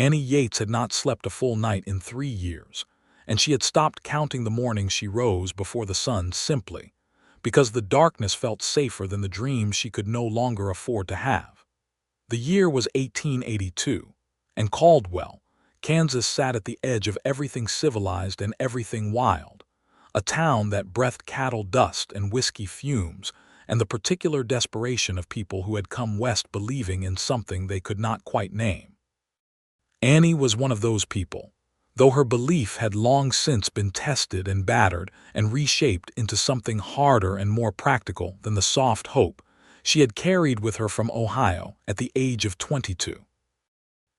Annie Yates had not slept a full night in 3 years, and she had stopped counting the mornings she rose before the sun simply because the darkness felt safer than the dreams she could no longer afford to have. The year was 1882, and Caldwell, Kansas sat at the edge of everything civilized and everything wild, a town that breathed cattle dust and whiskey fumes and the particular desperation of people who had come west believing in something they could not quite name. Annie was one of those people, though her belief had long since been tested and battered and reshaped into something harder and more practical than the soft hope she had carried with her from Ohio at the age of 22.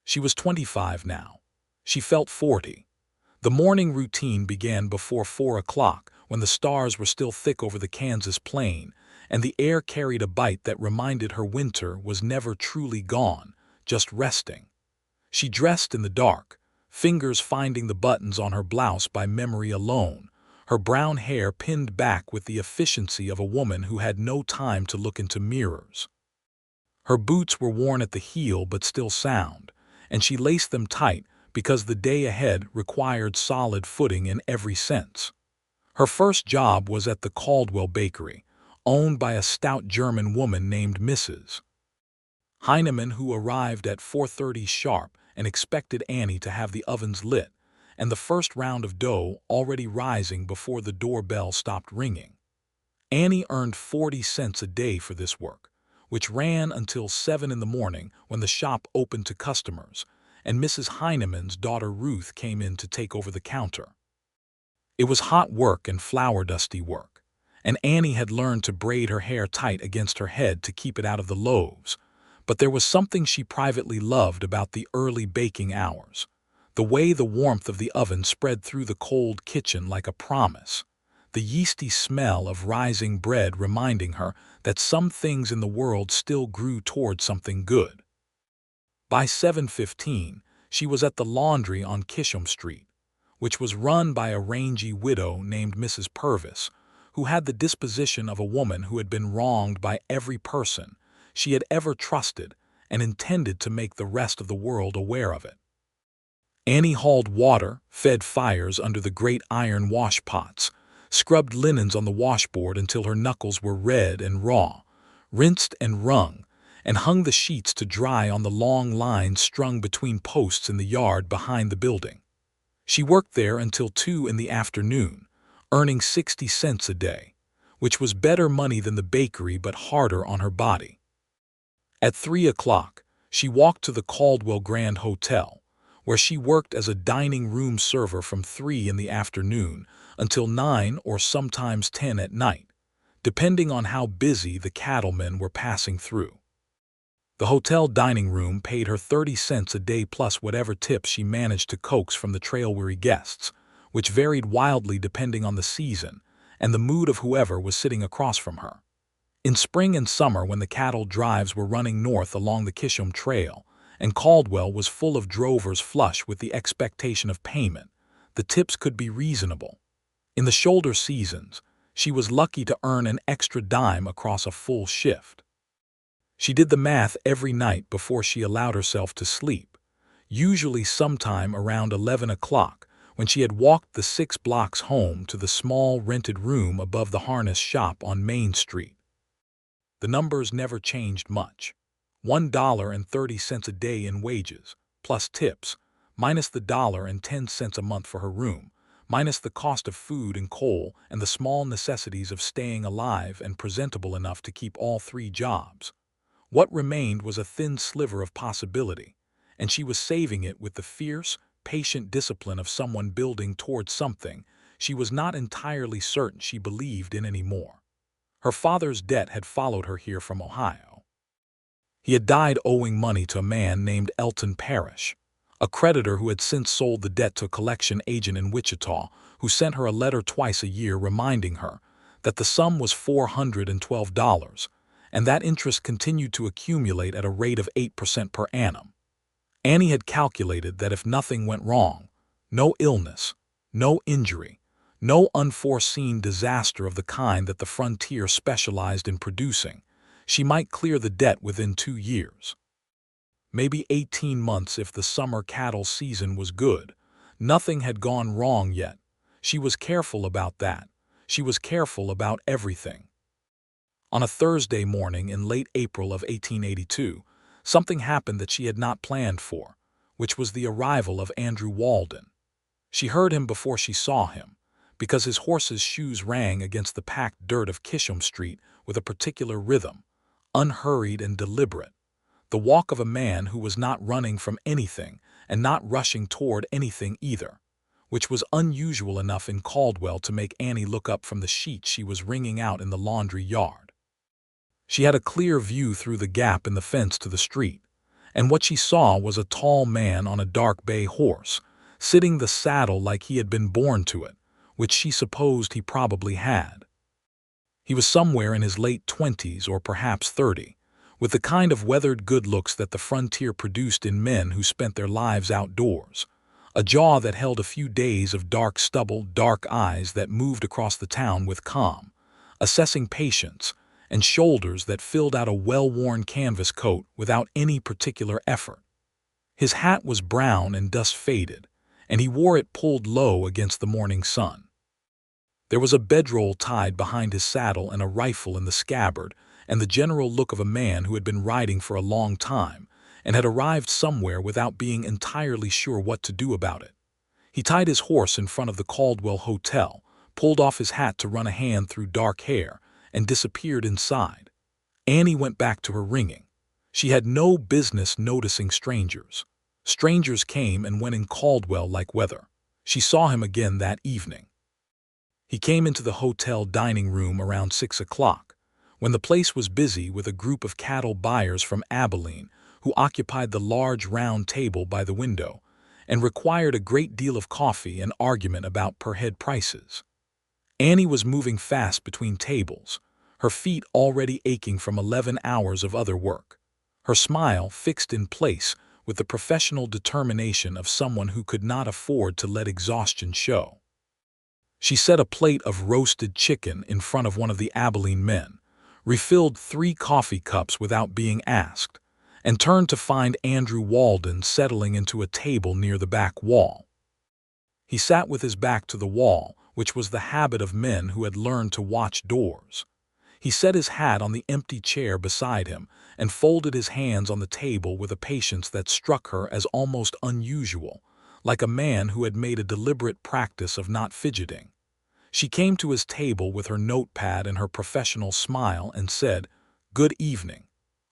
She was 25 now. She felt 40. The morning routine began before 4 o'clock when the stars were still thick over the Kansas plain and the air carried a bite that reminded her winter was never truly gone, just resting. She dressed in the dark, fingers finding the buttons on her blouse by memory alone, her brown hair pinned back with the efficiency of a woman who had no time to look into mirrors. Her boots were worn at the heel but still sound, and she laced them tight because the day ahead required solid footing in every sense. Her first job was at the Caldwell bakery, owned by a stout German woman named Mrs. Heinemann, who arrived at 4:30 sharp and expected Annie to have the ovens lit and the first round of dough already rising before the doorbell stopped ringing. Annie earned 40 cents a day for this work, which ran until 7 in the morning when the shop opened to customers, and Mrs. Heinemann's daughter Ruth came in to take over the counter. It was hot work and flour-dusty work, and Annie had learned to braid her hair tight against her head to keep it out of the loaves, but there was something she privately loved about the early baking hours, the way the warmth of the oven spread through the cold kitchen like a promise, the yeasty smell of rising bread reminding her that some things in the world still grew toward something good. By 7:15, she was at the laundry on Kisham Street, which was run by a rangy widow named Mrs. Purvis, who had the disposition of a woman who had been wronged by every person she had ever trusted and intended to make the rest of the world aware of it. Annie hauled water, fed fires under the great iron wash pots, scrubbed linens on the washboard until her knuckles were red and raw, rinsed and wrung, and hung the sheets to dry on the long lines strung between posts in the yard behind the building. She worked there until 2 in the afternoon, earning 60 cents a day, which was better money than the bakery but harder on her body. At 3 o'clock, she walked to the Caldwell Grand Hotel, where she worked as a dining room server from 3 in the afternoon until 9 or sometimes 10 at night, depending on how busy the cattlemen were passing through. The hotel dining room paid her 30 cents a day plus whatever tips she managed to coax from the trail-weary guests, which varied wildly depending on the season and the mood of whoever was sitting across from her. In spring and summer, when the cattle drives were running north along the Kisham Trail, and Caldwell was full of drovers flush with the expectation of payment, the tips could be reasonable. In the shoulder seasons, she was lucky to earn an extra dime across a full shift. She did the math every night before she allowed herself to sleep, usually sometime around 11 o'clock, when she had walked the 6 blocks home to the small rented room above the harness shop on Main Street. The numbers never changed much. $1.30 a day in wages, plus tips, minus the $1.10 a month for her room, minus the cost of food and coal and the small necessities of staying alive and presentable enough to keep all 3 jobs. What remained was a thin sliver of possibility, and she was saving it with the fierce, patient discipline of someone building towards something she was not entirely certain she believed in anymore. Her father's debt had followed her here from Ohio. He had died owing money to a man named Elton Parrish, a creditor who had since sold the debt to a collection agent in Wichita, who sent her a letter twice a year reminding her that the sum was $412, and that interest continued to accumulate at a rate of 8% per annum. Annie had calculated that if nothing went wrong, no illness, no injury, no unforeseen disaster of the kind that the frontier specialized in producing, she might clear the debt within 2 years. maybe 18 months if the summer cattle season was good. Nothing had gone wrong yet. She was careful about that. She was careful about everything. On a Thursday morning in late April of 1882, something happened that she had not planned for, which was the arrival of Andrew Walden. She heard him before she saw him, because his horse's shoes rang against the packed dirt of Kisham Street with a particular rhythm, unhurried and deliberate, the walk of a man who was not running from anything and not rushing toward anything either, which was unusual enough in Caldwell to make Annie look up from the sheet she was wringing out in the laundry yard. She had a clear view through the gap in the fence to the street, and what she saw was a tall man on a dark bay horse, sitting the saddle like he had been born to it, which she supposed he probably had. He was somewhere in his late 20s or perhaps 30, with the kind of weathered good looks that the frontier produced in men who spent their lives outdoors, a jaw that held a few days of dark stubble, dark eyes that moved across the town with calm, assessing patience, and shoulders that filled out a well-worn canvas coat without any particular effort. His hat was brown and dust-faded, and he wore it pulled low against the morning sun. There was a bedroll tied behind his saddle and a rifle in the scabbard, and the general look of a man who had been riding for a long time and had arrived somewhere without being entirely sure what to do about it. He tied his horse in front of the Caldwell Hotel, pulled off his hat to run a hand through dark hair, and disappeared inside. Annie went back to her ringing. She had no business noticing strangers. Strangers came and went in Caldwell like weather. She saw him again that evening. He came into the hotel dining room around 6 o'clock, when the place was busy with a group of cattle buyers from Abilene who occupied the large round table by the window and required a great deal of coffee and argument about per-head prices. Annie was moving fast between tables, her feet already aching from 11 hours of other work, her smile fixed in place with the professional determination of someone who could not afford to let exhaustion show. She set a plate of roasted chicken in front of one of the Abilene men, refilled 3 coffee cups without being asked, and turned to find Andrew Walden settling into a table near the back wall. He sat with his back to the wall, which was the habit of men who had learned to watch doors. He set his hat on the empty chair beside him and folded his hands on the table with a patience that struck her as almost unusual, like a man who had made a deliberate practice of not fidgeting. She came to his table with her notepad and her professional smile and said, "Good evening.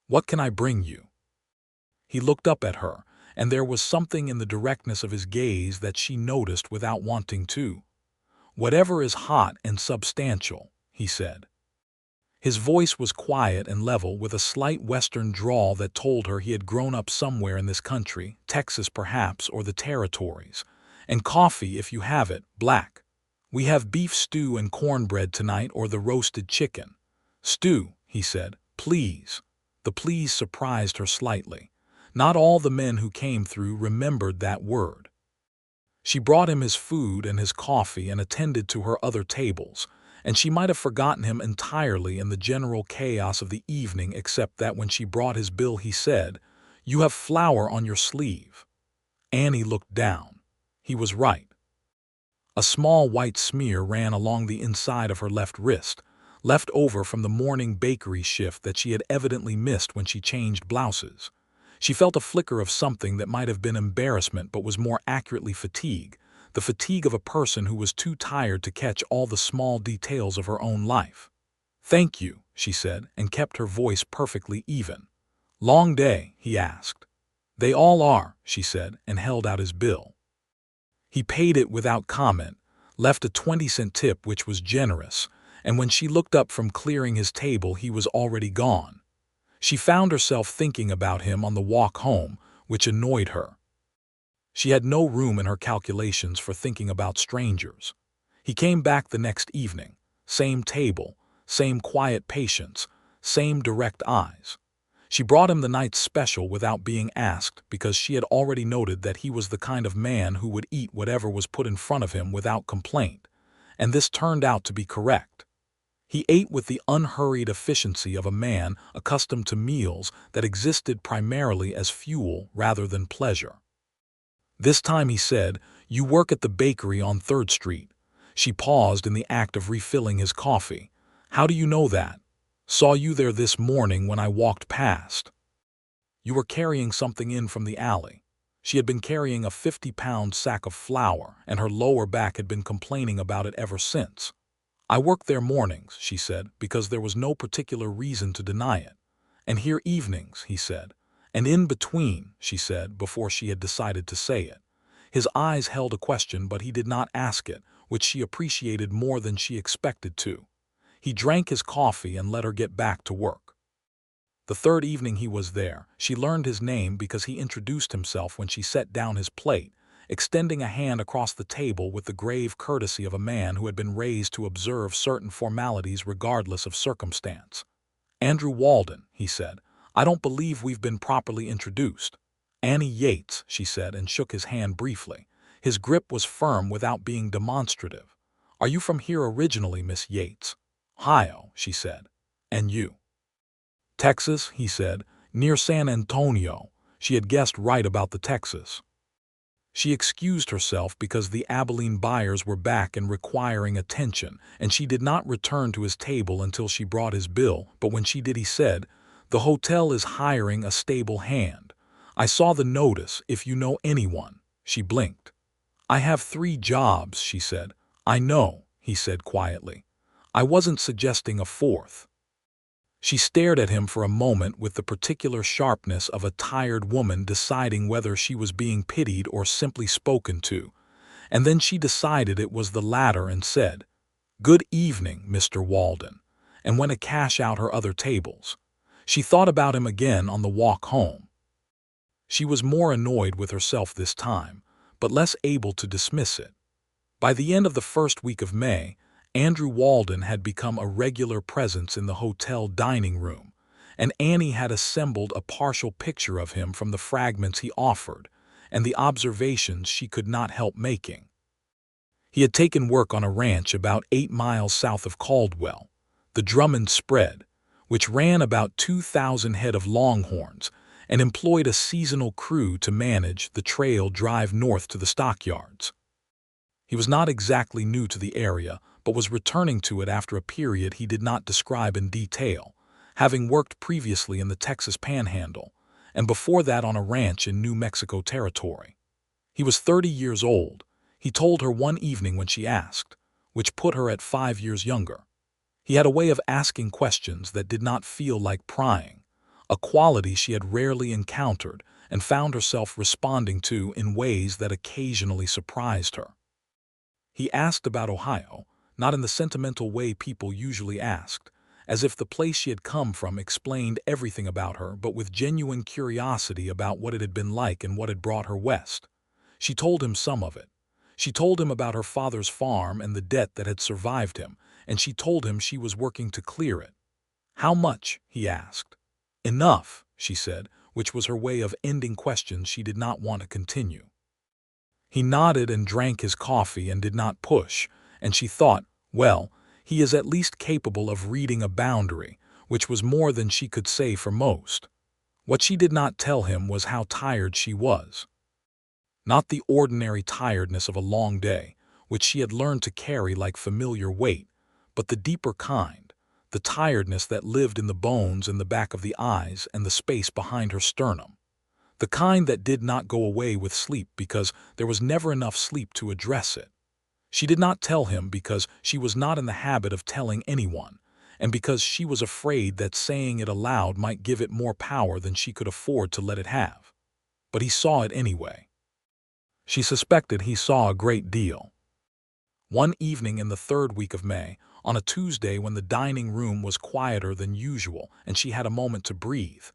What can I bring you?" He looked up at her, and there was something in the directness of his gaze that she noticed without wanting to. "Whatever is hot and substantial," he said. His voice was quiet and level, with a slight Western drawl that told her he had grown up somewhere in this country, Texas perhaps, or the territories. "And coffee, if you have it, black. We have beef stew and cornbread tonight, or the roasted chicken." "Stew," he said. "Please." The please surprised her slightly. Not all the men who came through remembered that word. She brought him his food and his coffee and attended to her other tables, and she might have forgotten him entirely in the general chaos of the evening except that when she brought his bill he said, "You have flour on your sleeve." Annie looked down. He was right. A small white smear ran along the inside of her left wrist, left over from the morning bakery shift that she had evidently missed when she changed blouses. She felt a flicker of something that might have been embarrassment but was more accurately fatigue, the fatigue of a person who was too tired to catch all the small details of her own life. "Thank you," she said, and kept her voice perfectly even. "Long day?" he asked. "They all are," she said, and held out his bill. He paid it without comment, left a 20-cent tip which was generous, and when she looked up from clearing his table he was already gone. She found herself thinking about him on the walk home, which annoyed her. She had no room in her calculations for thinking about strangers. He came back the next evening, same table, same quiet patience, same direct eyes. She brought him the night's special without being asked because she had already noted that he was the kind of man who would eat whatever was put in front of him without complaint, and this turned out to be correct. He ate with the unhurried efficiency of a man accustomed to meals that existed primarily as fuel rather than pleasure. This time he said, "You work at the bakery on 3rd Street. She paused in the act of refilling his coffee. "How do you know that?" "Saw you there this morning when I walked past." "You were carrying something in from the alley." She had been carrying a 50-pound sack of flour, and her lower back had been complaining about it ever since. "I work there mornings," she said, because there was no particular reason to deny it. "And here evenings," he said. "And in between," she said, before she had decided to say it. His eyes held a question, but he did not ask it, which she appreciated more than she expected to. He drank his coffee and let her get back to work. The 3rd evening he was there, she learned his name because he introduced himself when she set down his plate, extending a hand across the table with the grave courtesy of a man who had been raised to observe certain formalities regardless of circumstance. "Andrew Walden," he said. "I don't believe we've been properly introduced." "Annie Yates," she said, and shook his hand briefly. His grip was firm without being demonstrative. "Are you from here originally, Miss Yates?" "Ohio," she said. "And you?" "Texas," he said. "Near San Antonio." She had guessed right about the Texas. She excused herself because the Abilene buyers were back and requiring attention, and she did not return to his table until she brought his bill, but when she did he said, "The hotel is hiring a stable hand. I saw the notice, if you know anyone." She blinked. "I have 3 jobs," she said. "I know," he said quietly. "I wasn't suggesting a 4th. She stared at him for a moment with the particular sharpness of a tired woman deciding whether she was being pitied or simply spoken to, and then she decided it was the latter and said, "Good evening, Mr. Walden," and went to cash out her other tables. She thought about him again on the walk home. She was more annoyed with herself this time, but less able to dismiss it. By the end of the first week of May, Andrew Walden had become a regular presence in the hotel dining room, and Annie had assembled a partial picture of him from the fragments he offered and the observations she could not help making. He had taken work on a ranch about 8 miles south of Caldwell, the Drummond Spread, which ran about 2,000 head of longhorns and employed a seasonal crew to manage the trail drive north to the stockyards. He was not exactly new to the area, but was returning to it after a period he did not describe in detail, having worked previously in the Texas Panhandle, and before that on a ranch in New Mexico Territory. He was 30 years old, he told her one evening when she asked, which put her at 5 years younger. He had a way of asking questions that did not feel like prying, a quality she had rarely encountered and found herself responding to in ways that occasionally surprised her. He asked about Ohio, not in the sentimental way people usually asked, as if the place she had come from explained everything about her, but with genuine curiosity about what it had been like and what had brought her west. She told him some of it. She told him about her father's farm and the debt that had survived him, and she told him she was working to clear it. "How much?" he asked. "Enough," she said, which was her way of ending questions she did not want to continue. He nodded and drank his coffee and did not push, and she thought, well, he is at least capable of reading a boundary, which was more than she could say for most. What she did not tell him was how tired she was. Not the ordinary tiredness of a long day, which she had learned to carry like familiar weight, but the deeper kind, the tiredness that lived in the bones in the back of the eyes and the space behind her sternum. The kind that did not go away with sleep because there was never enough sleep to address it. She did not tell him because she was not in the habit of telling anyone, and because she was afraid that saying it aloud might give it more power than she could afford to let it have. But he saw it anyway. She suspected he saw a great deal. One evening in the 3rd week of May, on a Tuesday when the dining room was quieter than usual and she had a moment to breathe,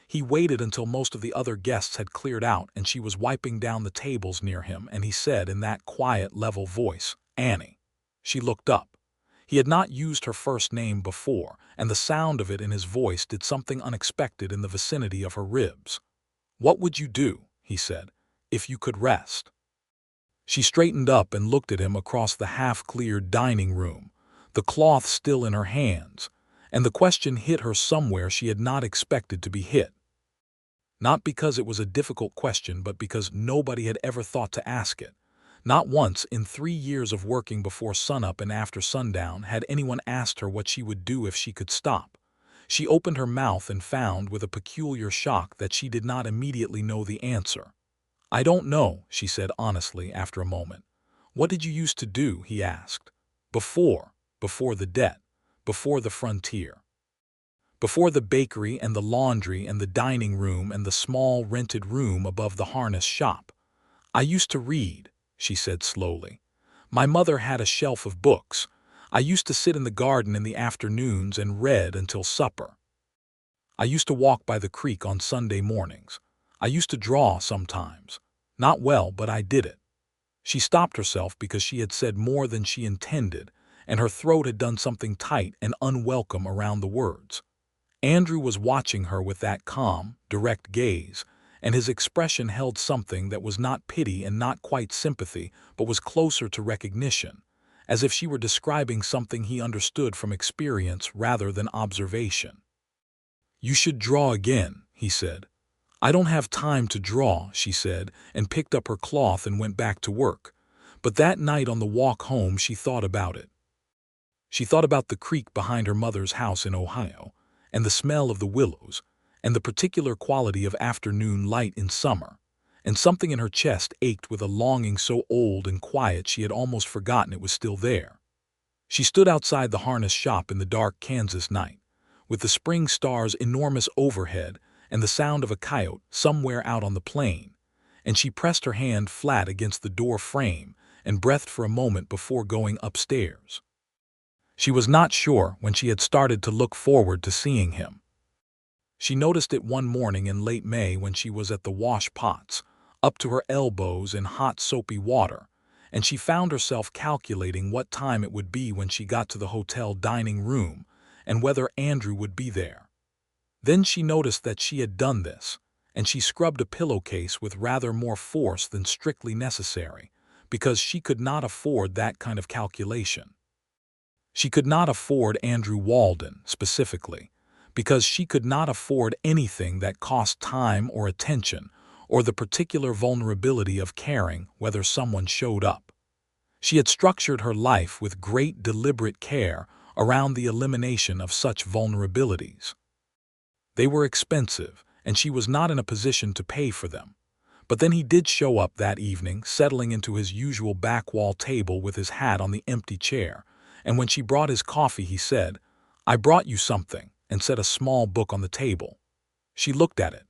he waited until most of the other guests had cleared out and she was wiping down the tables near him, and he said in that quiet, level voice, "Annie." She looked up. He had not used her first name before, and the sound of it in his voice did something unexpected in the vicinity of her ribs. "What would you do," he said, "if you could rest?" She straightened up and looked at him across the half-cleared dining room, the cloth still in her hands, and the question hit her somewhere she had not expected to be hit. Not because it was a difficult question, but because nobody had ever thought to ask it. Not once in 3 years of working before sunup and after sundown had anyone asked her what she would do if she could stop. She opened her mouth and found, with a peculiar shock, that she did not immediately know the answer. "I don't know," she said honestly after a moment. "What did you used to do?" he asked. Before the debt, before the frontier. Before the bakery and the laundry and the dining room and the small rented room above the harness shop. "I used to read," she said slowly. "My mother had a shelf of books. I used to sit in the garden in the afternoons and read until supper. I used to walk by the creek on Sunday mornings. I used to draw sometimes. Not well, but I did it." She stopped herself because she had said more than she intended, and her throat had done something tight and unwelcome around the words. Andrew was watching her with that calm, direct gaze, and his expression held something that was not pity and not quite sympathy, but was closer to recognition, as if she were describing something he understood from experience rather than observation. "You should draw again," he said. "I don't have time to draw," she said, and picked up her cloth and went back to work. But that night on the walk home she thought about it. She thought about the creek behind her mother's house in Ohio, and the smell of the willows, and the particular quality of afternoon light in summer, and something in her chest ached with a longing so old and quiet she had almost forgotten it was still there. She stood outside the harness shop in the dark Kansas night, with the spring stars enormous overhead and the sound of a coyote somewhere out on the plain, and she pressed her hand flat against the door frame and breathed for a moment before going upstairs. She was not sure when she had started to look forward to seeing him. She noticed it one morning in late May when she was at the wash pots, up to her elbows in hot soapy water, and she found herself calculating what time it would be when she got to the hotel dining room and whether Andrew would be there. Then she noticed that she had done this, and she scrubbed a pillowcase with rather more force than strictly necessary, because she could not afford that kind of calculation. She could not afford Andrew Walden, specifically, because she could not afford anything that cost time or attention or the particular vulnerability of caring whether someone showed up. She had structured her life with great deliberate care around the elimination of such vulnerabilities. They were expensive, and she was not in a position to pay for them. But then he did show up that evening, settling into his usual back wall table with his hat on the empty chair, and when she brought his coffee he said, "I brought you something," and set a small book on the table. She looked at it.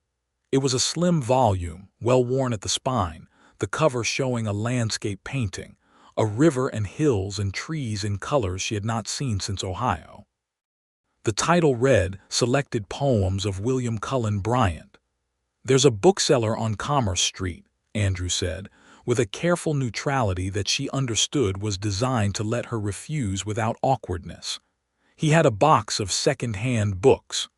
It was a slim volume, well worn at the spine, the cover showing a landscape painting, a river and hills and trees in colors she had not seen since Ohio. The title read, "Selected Poems of William Cullen Bryant." "There's a bookseller on Commerce Street," Andrew said, with a careful neutrality that she understood was designed to let her refuse without awkwardness. "He had a box of second-hand books.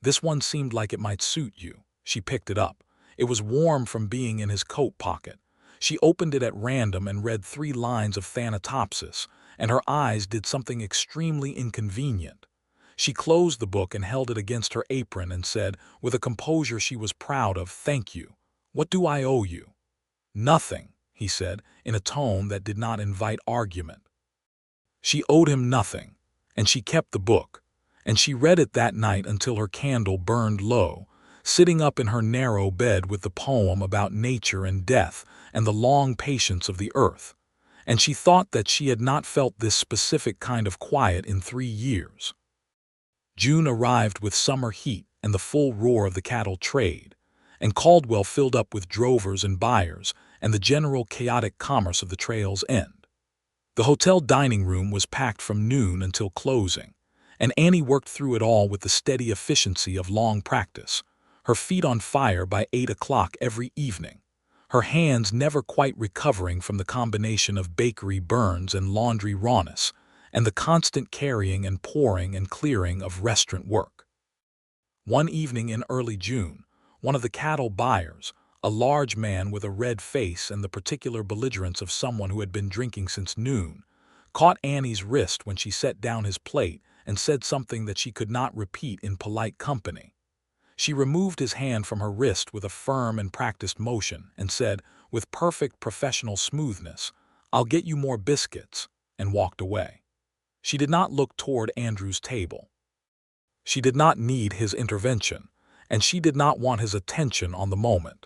This one seemed like it might suit you." She picked it up. It was warm from being in his coat pocket. She opened it at random and read 3 lines of Thanatopsis, and her eyes did something extremely inconvenient. She closed the book and held it against her apron and said, with a composure she was proud of, "Thank you. What do I owe you?" "Nothing," he said, in a tone that did not invite argument. She owed him nothing, and she kept the book, and she read it that night until her candle burned low, sitting up in her narrow bed with the poem about nature and death and the long patience of the earth, and she thought that she had not felt this specific kind of quiet in 3 years. June arrived with summer heat and the full roar of the cattle trade, and Caldwell filled up with drovers and buyers and the general chaotic commerce of the trail's end. The hotel dining room was packed from noon until closing, and Annie worked through it all with the steady efficiency of long practice, her feet on fire by 8 o'clock every evening, her hands never quite recovering from the combination of bakery burns and laundry rawness, and the constant carrying and pouring and clearing of restaurant work. One evening in early June, one of the cattle buyers, a large man with a red face and the particular belligerence of someone who had been drinking since noon, caught Annie's wrist when she set down his plate, and said something that she could not repeat in polite company. She removed his hand from her wrist with a firm and practiced motion and said, with perfect professional smoothness, "I'll get you more biscuits," and walked away. She did not look toward Andrew's table. She did not need his intervention, and she did not want his attention on the moment.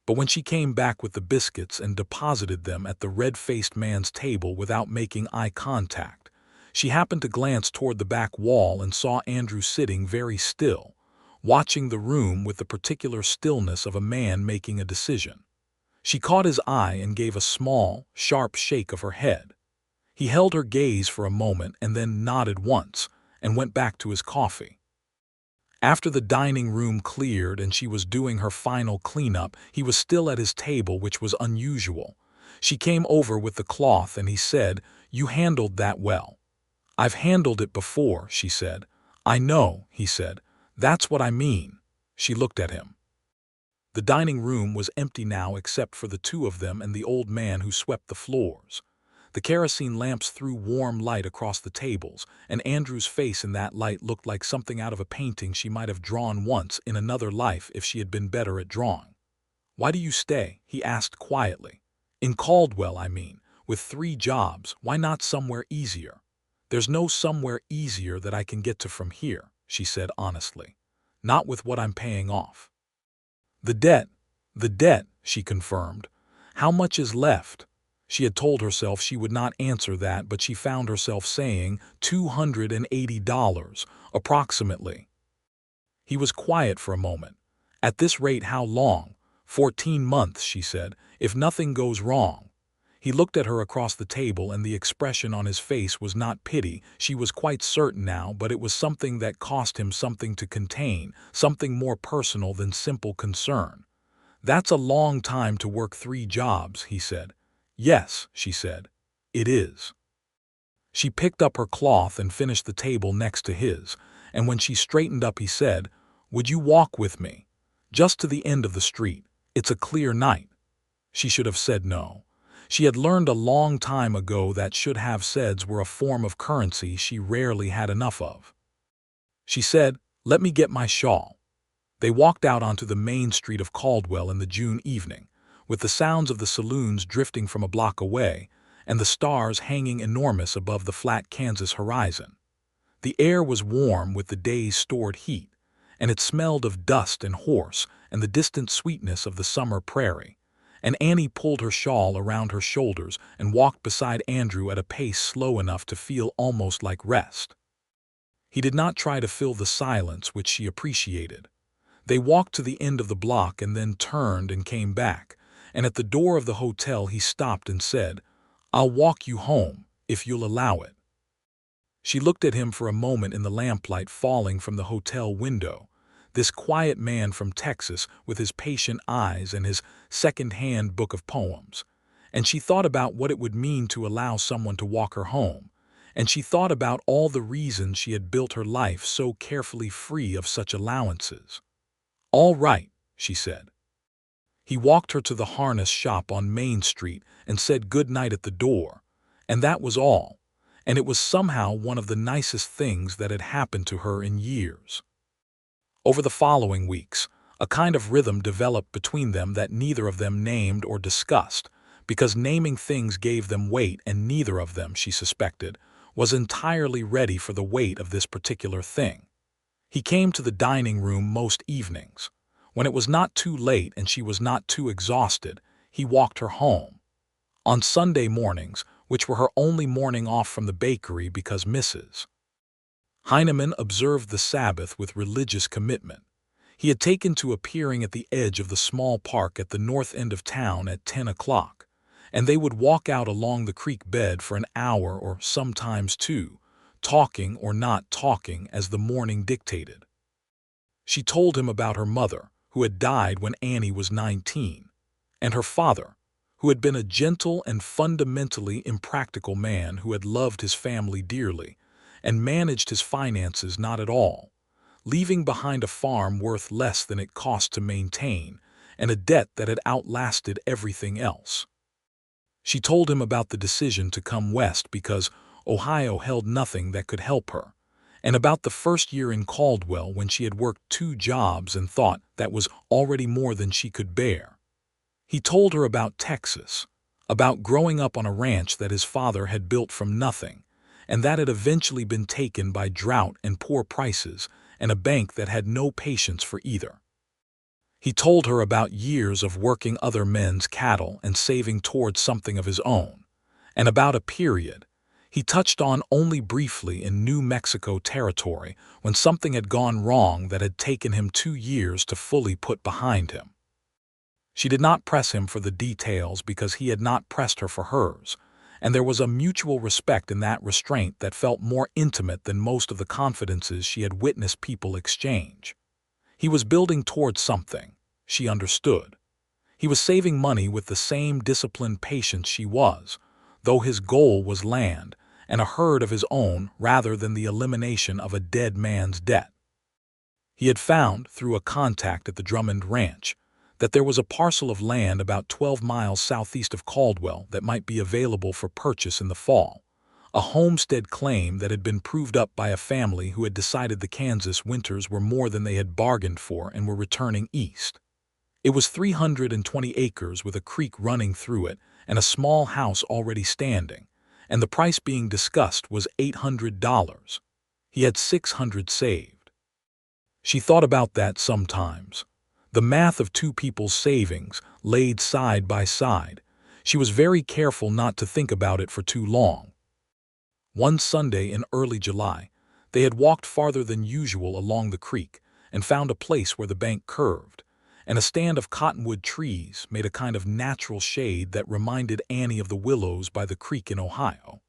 But when she came back with the biscuits and deposited them at the red-faced man's table without making eye contact, she happened to glance toward the back wall and saw Andrew sitting very still, watching the room with the particular stillness of a man making a decision. She caught his eye and gave a small, sharp shake of her head. He held her gaze for a moment and then nodded once and went back to his coffee. After the dining room cleared and she was doing her final cleanup, he was still at his table, which was unusual. She came over with the cloth and he said, "You handled that well." "I've handled it before," she said. "I know," he said. "That's what I mean." She looked at him. The dining room was empty now except for the two of them and the old man who swept the floors. The kerosene lamps threw warm light across the tables, and Andrew's face in that light looked like something out of a painting she might have drawn once in another life if she had been better at drawing. "Why do you stay?" he asked quietly. "In Caldwell, I mean, with 3 jobs, why not somewhere easier?" "There's no somewhere easier that I can get to from here," she said honestly. "Not with what I'm paying off." The debt, she confirmed. "How much is left?" She had told herself she would not answer that, but she found herself saying $280, approximately. He was quiet for a moment. "At this rate, how long?" 14 months, she said, "if nothing goes wrong." He looked at her across the table, and the expression on his face was not pity, she was quite certain now, but it was something that cost him something to contain, something more personal than simple concern. "That's a long time to work 3 jobs, he said. "Yes," she said, "it is." She picked up her cloth and finished the table next to his, and when she straightened up he said, "Would you walk with me? Just to the end of the street. It's a clear night." She should have said no. She had learned a long time ago that should have saids were a form of currency she rarely had enough of. She said, "Let me get my shawl." They walked out onto the main street of Caldwell in the June evening, with the sounds of the saloons drifting from a block away, and the stars hanging enormous above the flat Kansas horizon. The air was warm with the day's stored heat, and it smelled of dust and horse and the distant sweetness of the summer prairie, and Annie pulled her shawl around her shoulders and walked beside Andrew at a pace slow enough to feel almost like rest. He did not try to fill the silence, which she appreciated. They walked to the end of the block and then turned and came back, and at the door of the hotel he stopped and said, "I'll walk you home, if you'll allow it." She looked at him for a moment in the lamplight falling from the hotel window, this quiet man from Texas with his patient eyes and his second-hand book of poems, and she thought about what it would mean to allow someone to walk her home, and she thought about all the reasons she had built her life so carefully free of such allowances. "All right," she said. He walked her to the harness shop on Main Street and said good night at the door, and that was all, and it was somehow one of the nicest things that had happened to her in years. Over the following weeks, a kind of rhythm developed between them that neither of them named or discussed, because naming things gave them weight, and neither of them, she suspected, was entirely ready for the weight of this particular thing. He came to the dining room most evenings. When it was not too late and she was not too exhausted, he walked her home. On Sunday mornings, which were her only morning off from the bakery because Mrs. Heinemann observed the Sabbath with religious commitment, he had taken to appearing at the edge of the small park at the north end of town at 10 o'clock, and they would walk out along the creek bed for an hour or sometimes 2, talking or not talking as the morning dictated. She told him about her mother, who had died when Annie was 19, and her father, who had been a gentle and fundamentally impractical man who had loved his family dearly and managed his finances not at all, leaving behind a farm worth less than it cost to maintain and a debt that had outlasted everything else. She told him about the decision to come west because Ohio held nothing that could help her, and about the first year in Caldwell when she had worked 2 jobs and thought that was already more than she could bear. He told her about Texas, about growing up on a ranch that his father had built from nothing, and that had eventually been taken by drought and poor prices and a bank that had no patience for either. He told her about years of working other men's cattle and saving towards something of his own, and about a period he touched on only briefly in New Mexico territory when something had gone wrong that had taken him 2 years to fully put behind him. She did not press him for the details because he had not pressed her for hers, and there was a mutual respect in that restraint that felt more intimate than most of the confidences she had witnessed people exchange. He was building towards something, she understood. He was saving money with the same disciplined patience she was, though his goal was land and a herd of his own rather than the elimination of a dead man's debt. He had found, through a contact at the Drummond Ranch, that there was a parcel of land about 12 miles southeast of Caldwell that might be available for purchase in the fall, a homestead claim that had been proved up by a family who had decided the Kansas winters were more than they had bargained for and were returning east. It was 320 acres with a creek running through it and a small house already standing, and the price being discussed was $800. He had $600 saved. She thought about that sometimes. The math of 2 people's savings laid side by side. She was very careful not to think about it for too long. One Sunday in early July, they had walked farther than usual along the creek and found a place where the bank curved, and a stand of cottonwood trees made a kind of natural shade that reminded Annie of the willows by the creek in Ohio.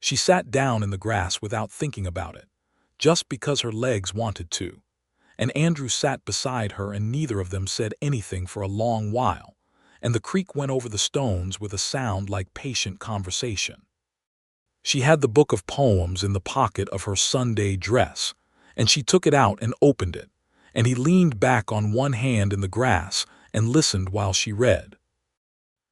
She sat down in the grass without thinking about it, just because her legs wanted to, and Andrew sat beside her and neither of them said anything for a long while, and the creek went over the stones with a sound like patient conversation. She had the book of poems in the pocket of her Sunday dress, and she took it out and opened it, and he leaned back on one hand in the grass and listened while she read.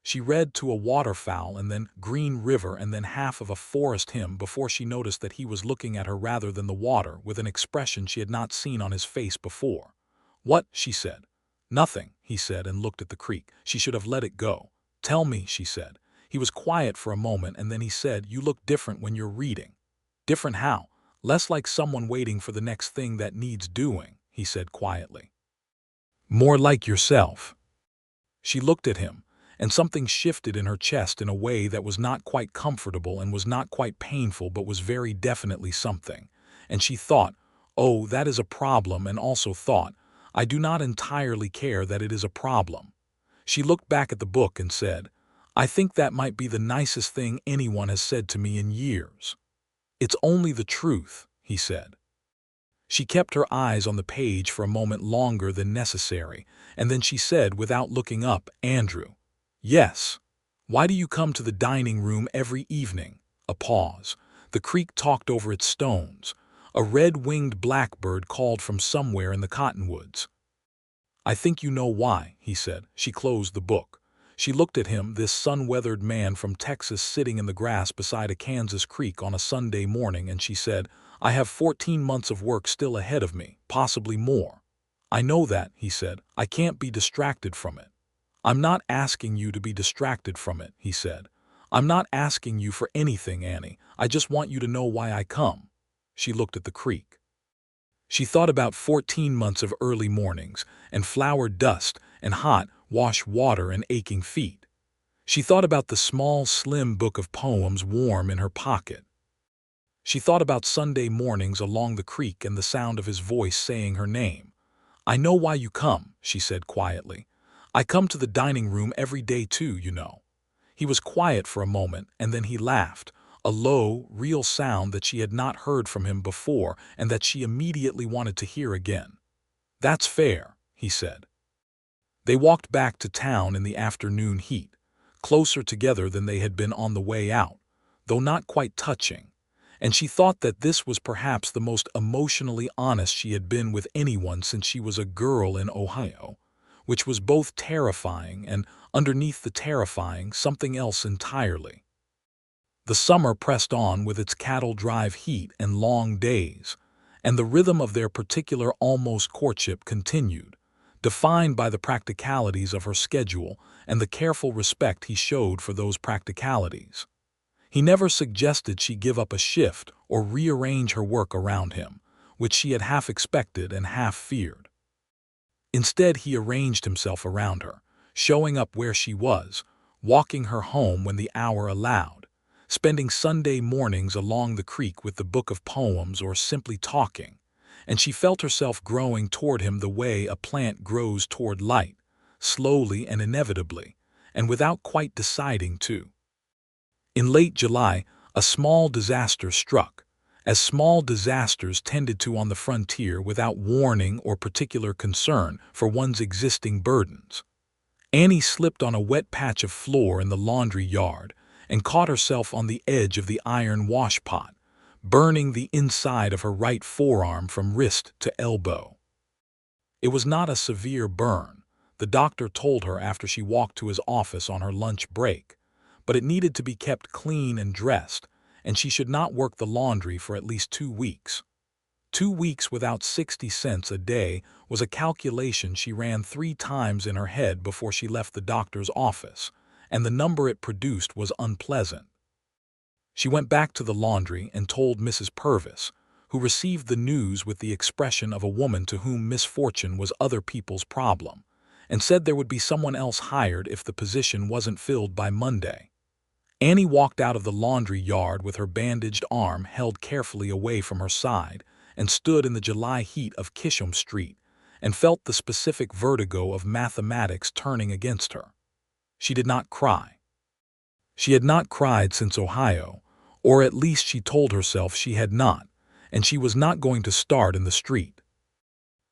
She read to a waterfowl and then Green River and then half of a forest hymn before she noticed that he was looking at her rather than the water with an expression she had not seen on his face before. "What?" she said. "Nothing," he said and looked at the creek. She should have let it go. "Tell me," she said. He was quiet for a moment and then he said, "You look different when you're reading." "Different how?" "Less like someone waiting for the next thing that needs doing," he said quietly. "More like yourself." She looked at him, and something shifted in her chest in a way that was not quite comfortable and was not quite painful but was very definitely something. And she thought, "Oh, that is a problem," and also thought, "I do not entirely care that it is a problem." She looked back at the book and said, "I think that might be the nicest thing anyone has said to me in years." "It's only the truth," he said. She kept her eyes on the page for a moment longer than necessary, and then she said without looking up, "Andrew." "Yes." "Why do you come to the dining room every evening?" A pause. The creek talked over its stones. A red-winged blackbird called from somewhere in the cottonwoods. "I think you know why," he said. She closed the book. She looked at him, this sun-weathered man from Texas sitting in the grass beside a Kansas creek on a Sunday morning, and she said, "I have 14 months of work still ahead of me, possibly more." "I know that," he said. "I can't be distracted from it." "I'm not asking you to be distracted from it," he said. "I'm not asking you for anything, Annie. I just want you to know why I come." She looked at the creek. She thought about 14 months of early mornings, and flower dust, and hot, wash water and aching feet. She thought about the small, slim book of poems warm in her pocket. She thought about Sunday mornings along the creek and the sound of his voice saying her name. "I know why you come," she said quietly. "I come to the dining room every day too, you know." He was quiet for a moment, and then he laughed, a low, real sound that she had not heard from him before and that she immediately wanted to hear again. "That's fair," he said. They walked back to town in the afternoon heat, closer together than they had been on the way out, though not quite touching, and she thought that this was perhaps the most emotionally honest she had been with anyone since she was a girl in Ohio, which was both terrifying and underneath the terrifying something else entirely. The summer pressed on with its cattle drive heat and long days, and the rhythm of their particular almost courtship continued, defined by the practicalities of her schedule and the careful respect he showed for those practicalities. He never suggested she give up a shift or rearrange her work around him, which she had half expected and half feared. Instead, he arranged himself around her, showing up where she was, walking her home when the hour allowed, spending Sunday mornings along the creek with the book of poems or simply talking, and she felt herself growing toward him the way a plant grows toward light, slowly and inevitably, and without quite deciding to. In late July, a small disaster struck, as small disasters tended to on the frontier without warning or particular concern for one's existing burdens. Annie slipped on a wet patch of floor in the laundry yard and caught herself on the edge of the iron washpot, burning the inside of her right forearm from wrist to elbow. It was not a severe burn, the doctor told her after she walked to his office on her lunch break, but it needed to be kept clean and dressed, and she should not work the laundry for at least 2 weeks. 2 weeks without 60 cents a day was a calculation she ran 3 times in her head before she left the doctor's office, and the number it produced was unpleasant. She went back to the laundry and told Mrs. Purvis, who received the news with the expression of a woman to whom misfortune was other people's problem, and said there would be someone else hired if the position wasn't filled by Monday. Annie walked out of the laundry yard with her bandaged arm held carefully away from her side and stood in the July heat of Kisham Street and felt the specific vertigo of mathematics turning against her. She did not cry. She had not cried since Ohio, or at least she told herself she had not, and she was not going to start in the street.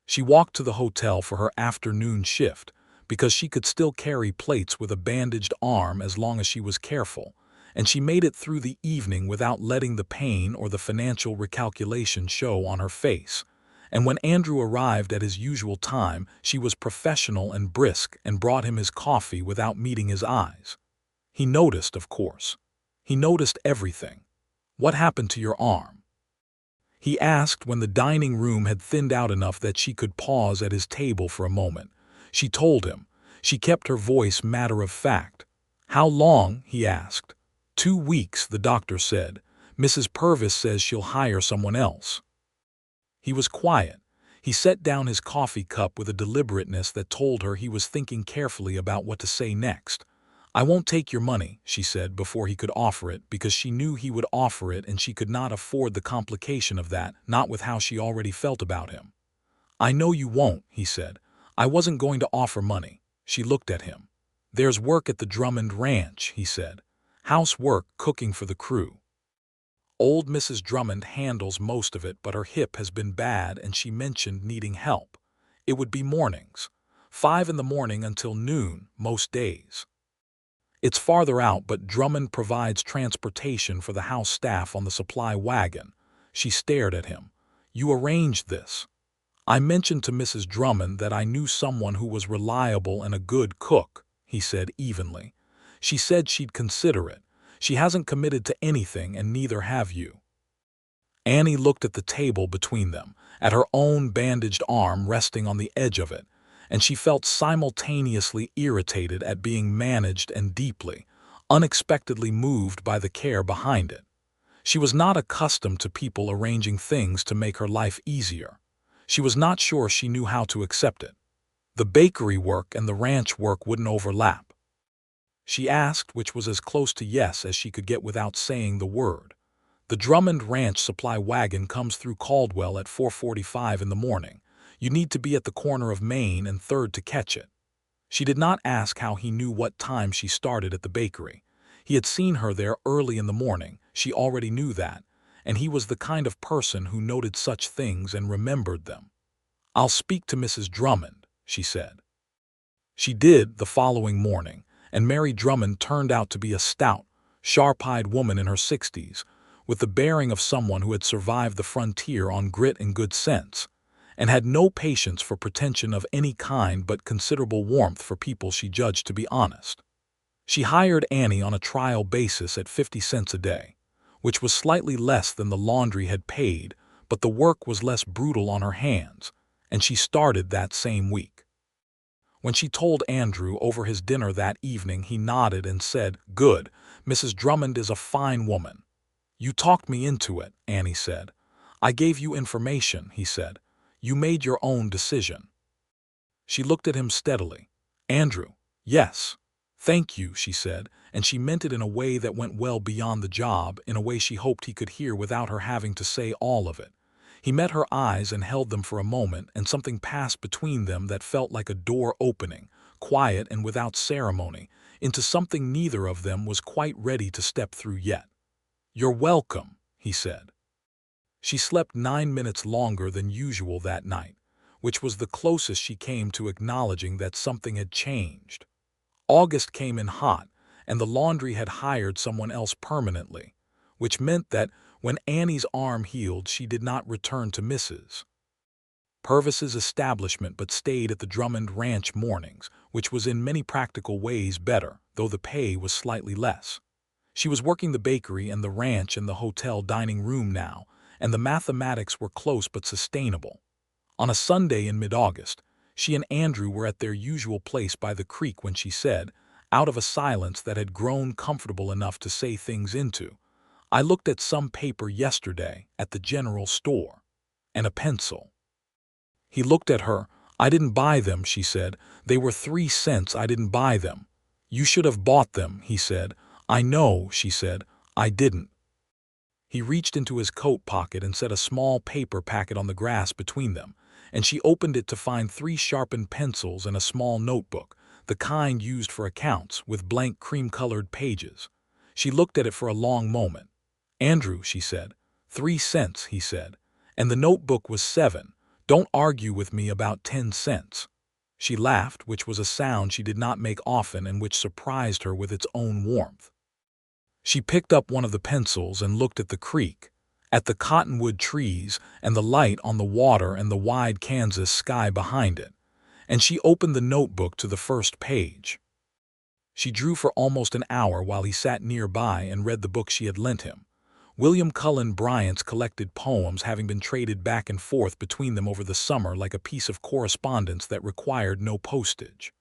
She walked to the hotel for her afternoon shift because she could still carry plates with a bandaged arm as long as she was careful, and she made it through the evening without letting the pain or the financial recalculation show on her face. And when Andrew arrived at his usual time, she was professional and brisk and brought him his coffee without meeting his eyes. He noticed, of course. He noticed everything. "What happened to your arm?" he asked when the dining room had thinned out enough that she could pause at his table for a moment. She told him. She kept her voice matter of fact. "How long?" he asked. 2 weeks, the doctor said. "Mrs. Purvis says she'll hire someone else." He was quiet. He set down his coffee cup with a deliberateness that told her he was thinking carefully about what to say next. "I won't take your money," she said before he could offer it, because she knew he would offer it and she could not afford the complication of that, not with how she already felt about him. "I know you won't," he said. "I wasn't going to offer money." She looked at him. "There's work at the Drummond Ranch," he said. "Housework, cooking for the crew. Old Mrs. Drummond handles most of it, but her hip has been bad and she mentioned needing help. It would be mornings, 5 in the morning until noon, most days. It's farther out, but Drummond provides transportation for the house staff on the supply wagon." She stared at him. "You arranged this?" "I mentioned to Mrs. Drummond that I knew someone who was reliable and a good cook," he said evenly. "She said she'd consider it. She hasn't committed to anything, and neither have you." Annie looked at the table between them, at her own bandaged arm resting on the edge of it, and she felt simultaneously irritated at being managed and deeply, unexpectedly moved by the care behind it. She was not accustomed to people arranging things to make her life easier. She was not sure she knew how to accept it. The bakery work and the ranch work wouldn't overlap. She asked, which was as close to yes as she could get without saying the word. "The Drummond Ranch supply wagon comes through Caldwell at 4:45 in the morning. You need to be at the corner of Main and 3rd to catch it." She did not ask how he knew what time she started at the bakery. He had seen her there early in the morning, she already knew that, and he was the kind of person who noted such things and remembered them. "I'll speak to Mrs. Drummond," she said. She did the following morning, and Mary Drummond turned out to be a stout, sharp-eyed woman in her 60s, with the bearing of someone who had survived the frontier on grit and good sense, and had no patience for pretension of any kind but considerable warmth for people she judged to be honest. She hired Annie on a trial basis at 50 cents a day, which was slightly less than the laundry had paid, but the work was less brutal on her hands, and she started that same week. When she told Andrew over his dinner that evening, he nodded and said, "Good, Mrs. Drummond is a fine woman." "You talked me into it," Annie said. "I gave you information," he said. "You made your own decision." She looked at him steadily. "Andrew, yes. Thank you," she said, and she meant it in a way that went well beyond the job, in a way she hoped he could hear without her having to say all of it. He met her eyes and held them for a moment, and something passed between them that felt like a door opening, quiet and without ceremony, into something neither of them was quite ready to step through yet. "You're welcome," he said. She slept 9 minutes longer than usual that night, which was the closest she came to acknowledging that something had changed. August came in hot, and the laundry had hired someone else permanently, which meant that when Annie's arm healed, she did not return to Mrs. Purvis's establishment but stayed at the Drummond Ranch mornings, which was in many practical ways better, though the pay was slightly less. She was working the bakery and the ranch and the hotel dining room now, and the mathematics were close but sustainable. On a Sunday in mid-August, she and Andrew were at their usual place by the creek when she said, out of a silence that had grown comfortable enough to say things into, "I looked at some paper yesterday at the general store. And a pencil." He looked at her. "I didn't buy them," she said. "They were 3 cents. I didn't buy them." "You should have bought them," he said. "I know," she said. "I didn't." He reached into his coat pocket and set a small paper packet on the grass between them, and she opened it to find 3 sharpened pencils and a small notebook, the kind used for accounts, with blank cream-colored pages. She looked at it for a long moment. "Andrew," she said. 3 cents, he said. "And the notebook was 7. Don't argue with me about 10 cents. She laughed, which was a sound she did not make often and which surprised her with its own warmth. She picked up one of the pencils and looked at the creek, at the cottonwood trees and the light on the water and the wide Kansas sky behind it, and she opened the notebook to the first page. She drew for almost an hour while he sat nearby and read the book she had lent him, William Cullen Bryant's collected poems, having been traded back and forth between them over the summer like a piece of correspondence that required no postage.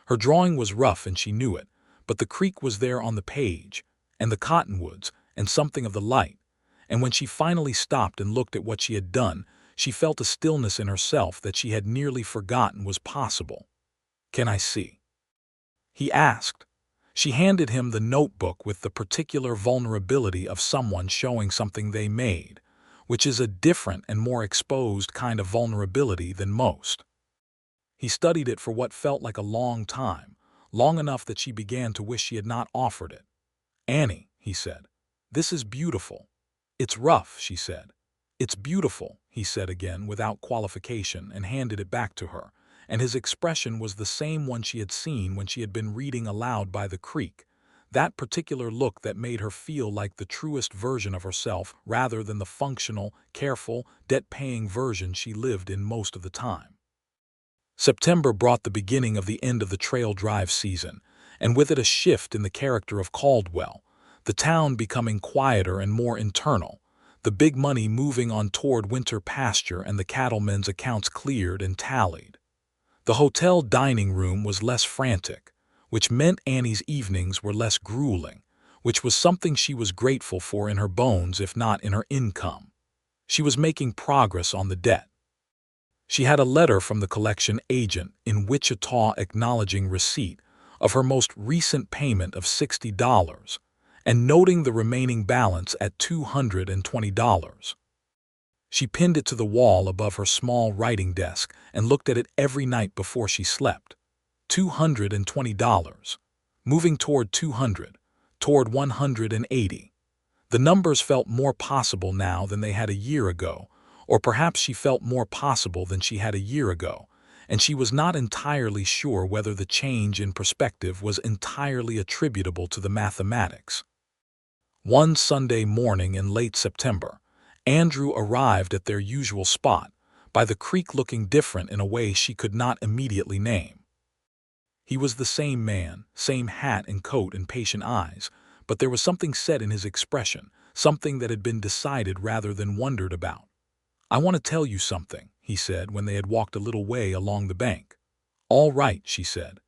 Her drawing was rough and she knew it, but the creek was there on the page, and the cottonwoods, and something of the light, and when she finally stopped and looked at what she had done, she felt a stillness in herself that she had nearly forgotten was possible. "Can I see?" he asked. She handed him the notebook with the particular vulnerability of someone showing something they made, which is a different and more exposed kind of vulnerability than most. He studied it for what felt like a long time, long enough that she began to wish she had not offered it. "Annie," he said, "this is beautiful." "It's rough," she said. "It's beautiful," he said again without qualification, and handed it back to her, and his expression was the same one she had seen when she had been reading aloud by the creek, that particular look that made her feel like the truest version of herself rather than the functional, careful, debt-paying version she lived in most of the time. September brought the beginning of the end of the trail drive season, and with it a shift in the character of Caldwell, the town becoming quieter and more internal, the big money moving on toward winter pasture and the cattlemen's accounts cleared and tallied. The hotel dining room was less frantic, which meant Annie's evenings were less grueling, which was something she was grateful for in her bones if not in her income. She was making progress on the debt. She had a letter from the collection agent in Wichita acknowledging receipt of her most recent payment of $60 and noting the remaining balance at $220. She pinned it to the wall above her small writing desk and looked at it every night before she slept. $220. Moving toward 200, toward 180. The numbers felt more possible now than they had a year ago, or perhaps she felt more possible than she had a year ago, and she was not entirely sure whether the change in perspective was entirely attributable to the mathematics. One Sunday morning in late September, Andrew arrived at their usual spot, by the creek looking different in a way she could not immediately name. He was the same man, same hat and coat and patient eyes, but there was something set in his expression, something that had been decided rather than wondered about. "I want to tell you something," he said when they had walked a little way along the bank. "All right," she said.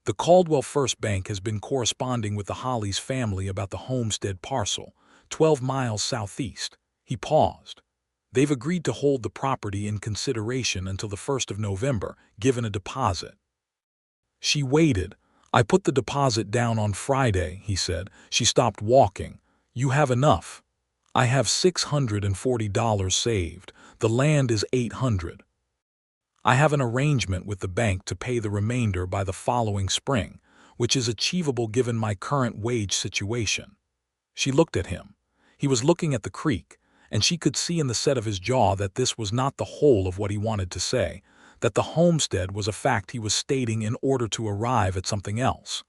"The Caldwell First Bank has been corresponding with the Hollies family about the homestead parcel, 12 miles southeast." He paused. "They've agreed to hold the property in consideration until the 1st of November, given a deposit." She waited. "I put the deposit down on Friday," he said. She stopped walking. "You have enough." "I have $640 saved. The land is $800. I have an arrangement with the bank to pay the remainder by the following spring, which is achievable given my current wage situation." She looked at him. He was looking at the creek, and she could see in the set of his jaw that this was not the whole of what he wanted to say, that the homestead was a fact he was stating in order to arrive at something else.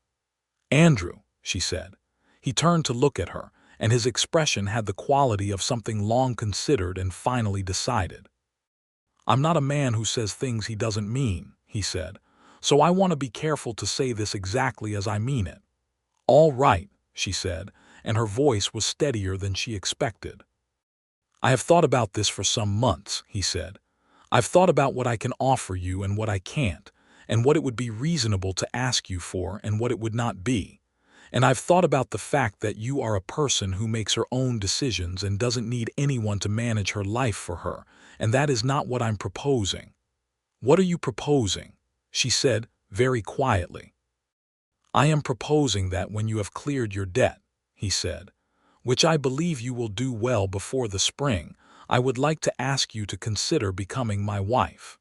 "Andrew," she said. He turned to look at her, and his expression had the quality of something long considered and finally decided. "I'm not a man who says things he doesn't mean," he said, "so I want to be careful to say this exactly as I mean it." "All right," she said, and her voice was steadier than she expected. "I have thought about this for some months," he said. "I've thought about what I can offer you and what I can't, and what it would be reasonable to ask you for and what it would not be. And I've thought about the fact that you are a person who makes her own decisions and doesn't need anyone to manage her life for her, and that is not what I'm proposing." "What are you proposing?" she said, very quietly. "I am proposing that when you have cleared your debt," he said, "which I believe you will do well before the spring, I would like to ask you to consider becoming my wife.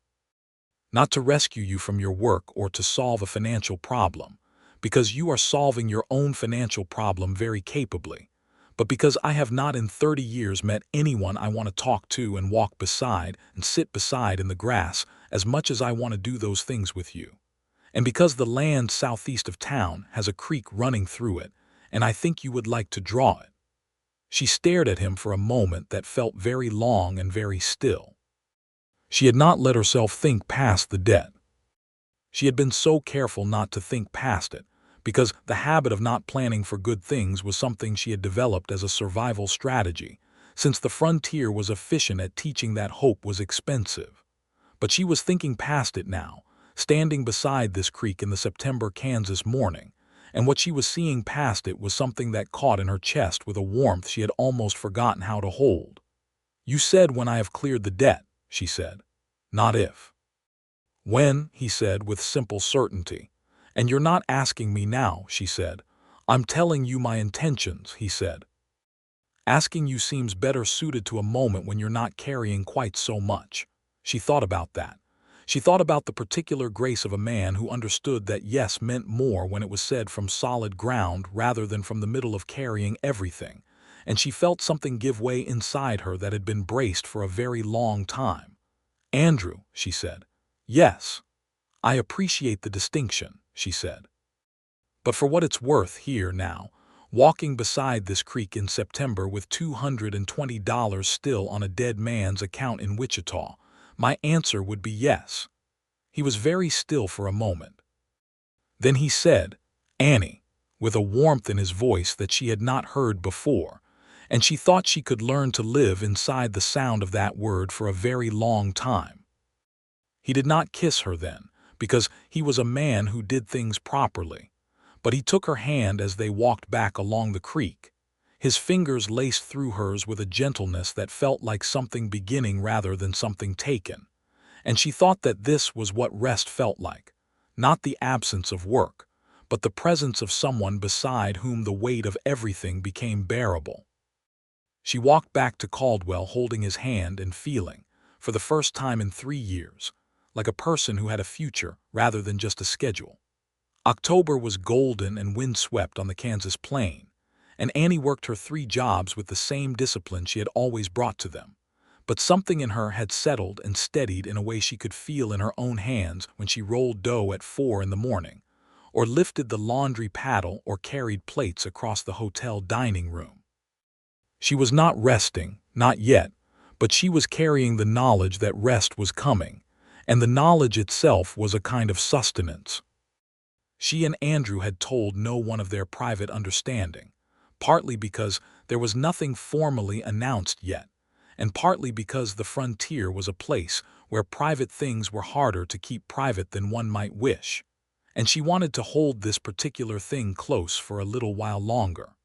Not to rescue you from your work or to solve a financial problem, because you are solving your own financial problem very capably, but because I have not in 30 years met anyone I want to talk to and walk beside and sit beside in the grass as much as I want to do those things with you. And because the land southeast of town has a creek running through it, and I think you would like to draw it." She stared at him for a moment that felt very long and very still. She had not let herself think past the debt. She had been so careful not to think past it, because the habit of not planning for good things was something she had developed as a survival strategy, since the frontier was efficient at teaching that hope was expensive. But she was thinking past it now, standing beside this creek in the September Kansas morning, and what she was seeing past it was something that caught in her chest with a warmth she had almost forgotten how to hold. "You said when I have cleared the debt," she said. "Not if." "When," he said with simple certainty. "And you're not asking me now," she said. "I'm telling you my intentions," he said. "Asking you seems better suited to a moment when you're not carrying quite so much." She thought about that. She thought about the particular grace of a man who understood that yes meant more when it was said from solid ground rather than from the middle of carrying everything, and she felt something give way inside her that had been braced for a very long time. "Andrew," she said. "Yes. I appreciate the distinction," she said. "But for what it's worth here now, walking beside this creek in September with $220 still on a dead man's account in Wichita, my answer would be yes." He was very still for a moment. Then he said, "Annie," with a warmth in his voice that she had not heard before, and she thought she could learn to live inside the sound of that word for a very long time. He did not kiss her then, because he was a man who did things properly, but he took her hand as they walked back along the creek. His fingers laced through hers with a gentleness that felt like something beginning rather than something taken, and she thought that this was what rest felt like, not the absence of work, but the presence of someone beside whom the weight of everything became bearable. She walked back to Caldwell holding his hand and feeling, for the first time in 3 years, like a person who had a future rather than just a schedule. October was golden and windswept on the Kansas plain, and Annie worked her 3 jobs with the same discipline she had always brought to them. But something in her had settled and steadied in a way she could feel in her own hands when she rolled dough at 4 in the morning, or lifted the laundry paddle or carried plates across the hotel dining room. She was not resting, not yet, but she was carrying the knowledge that rest was coming, and the knowledge itself was a kind of sustenance. She and Andrew had told no one of their private understanding, partly because there was nothing formally announced yet, and partly because the frontier was a place where private things were harder to keep private than one might wish, and she wanted to hold this particular thing close for a little while longer.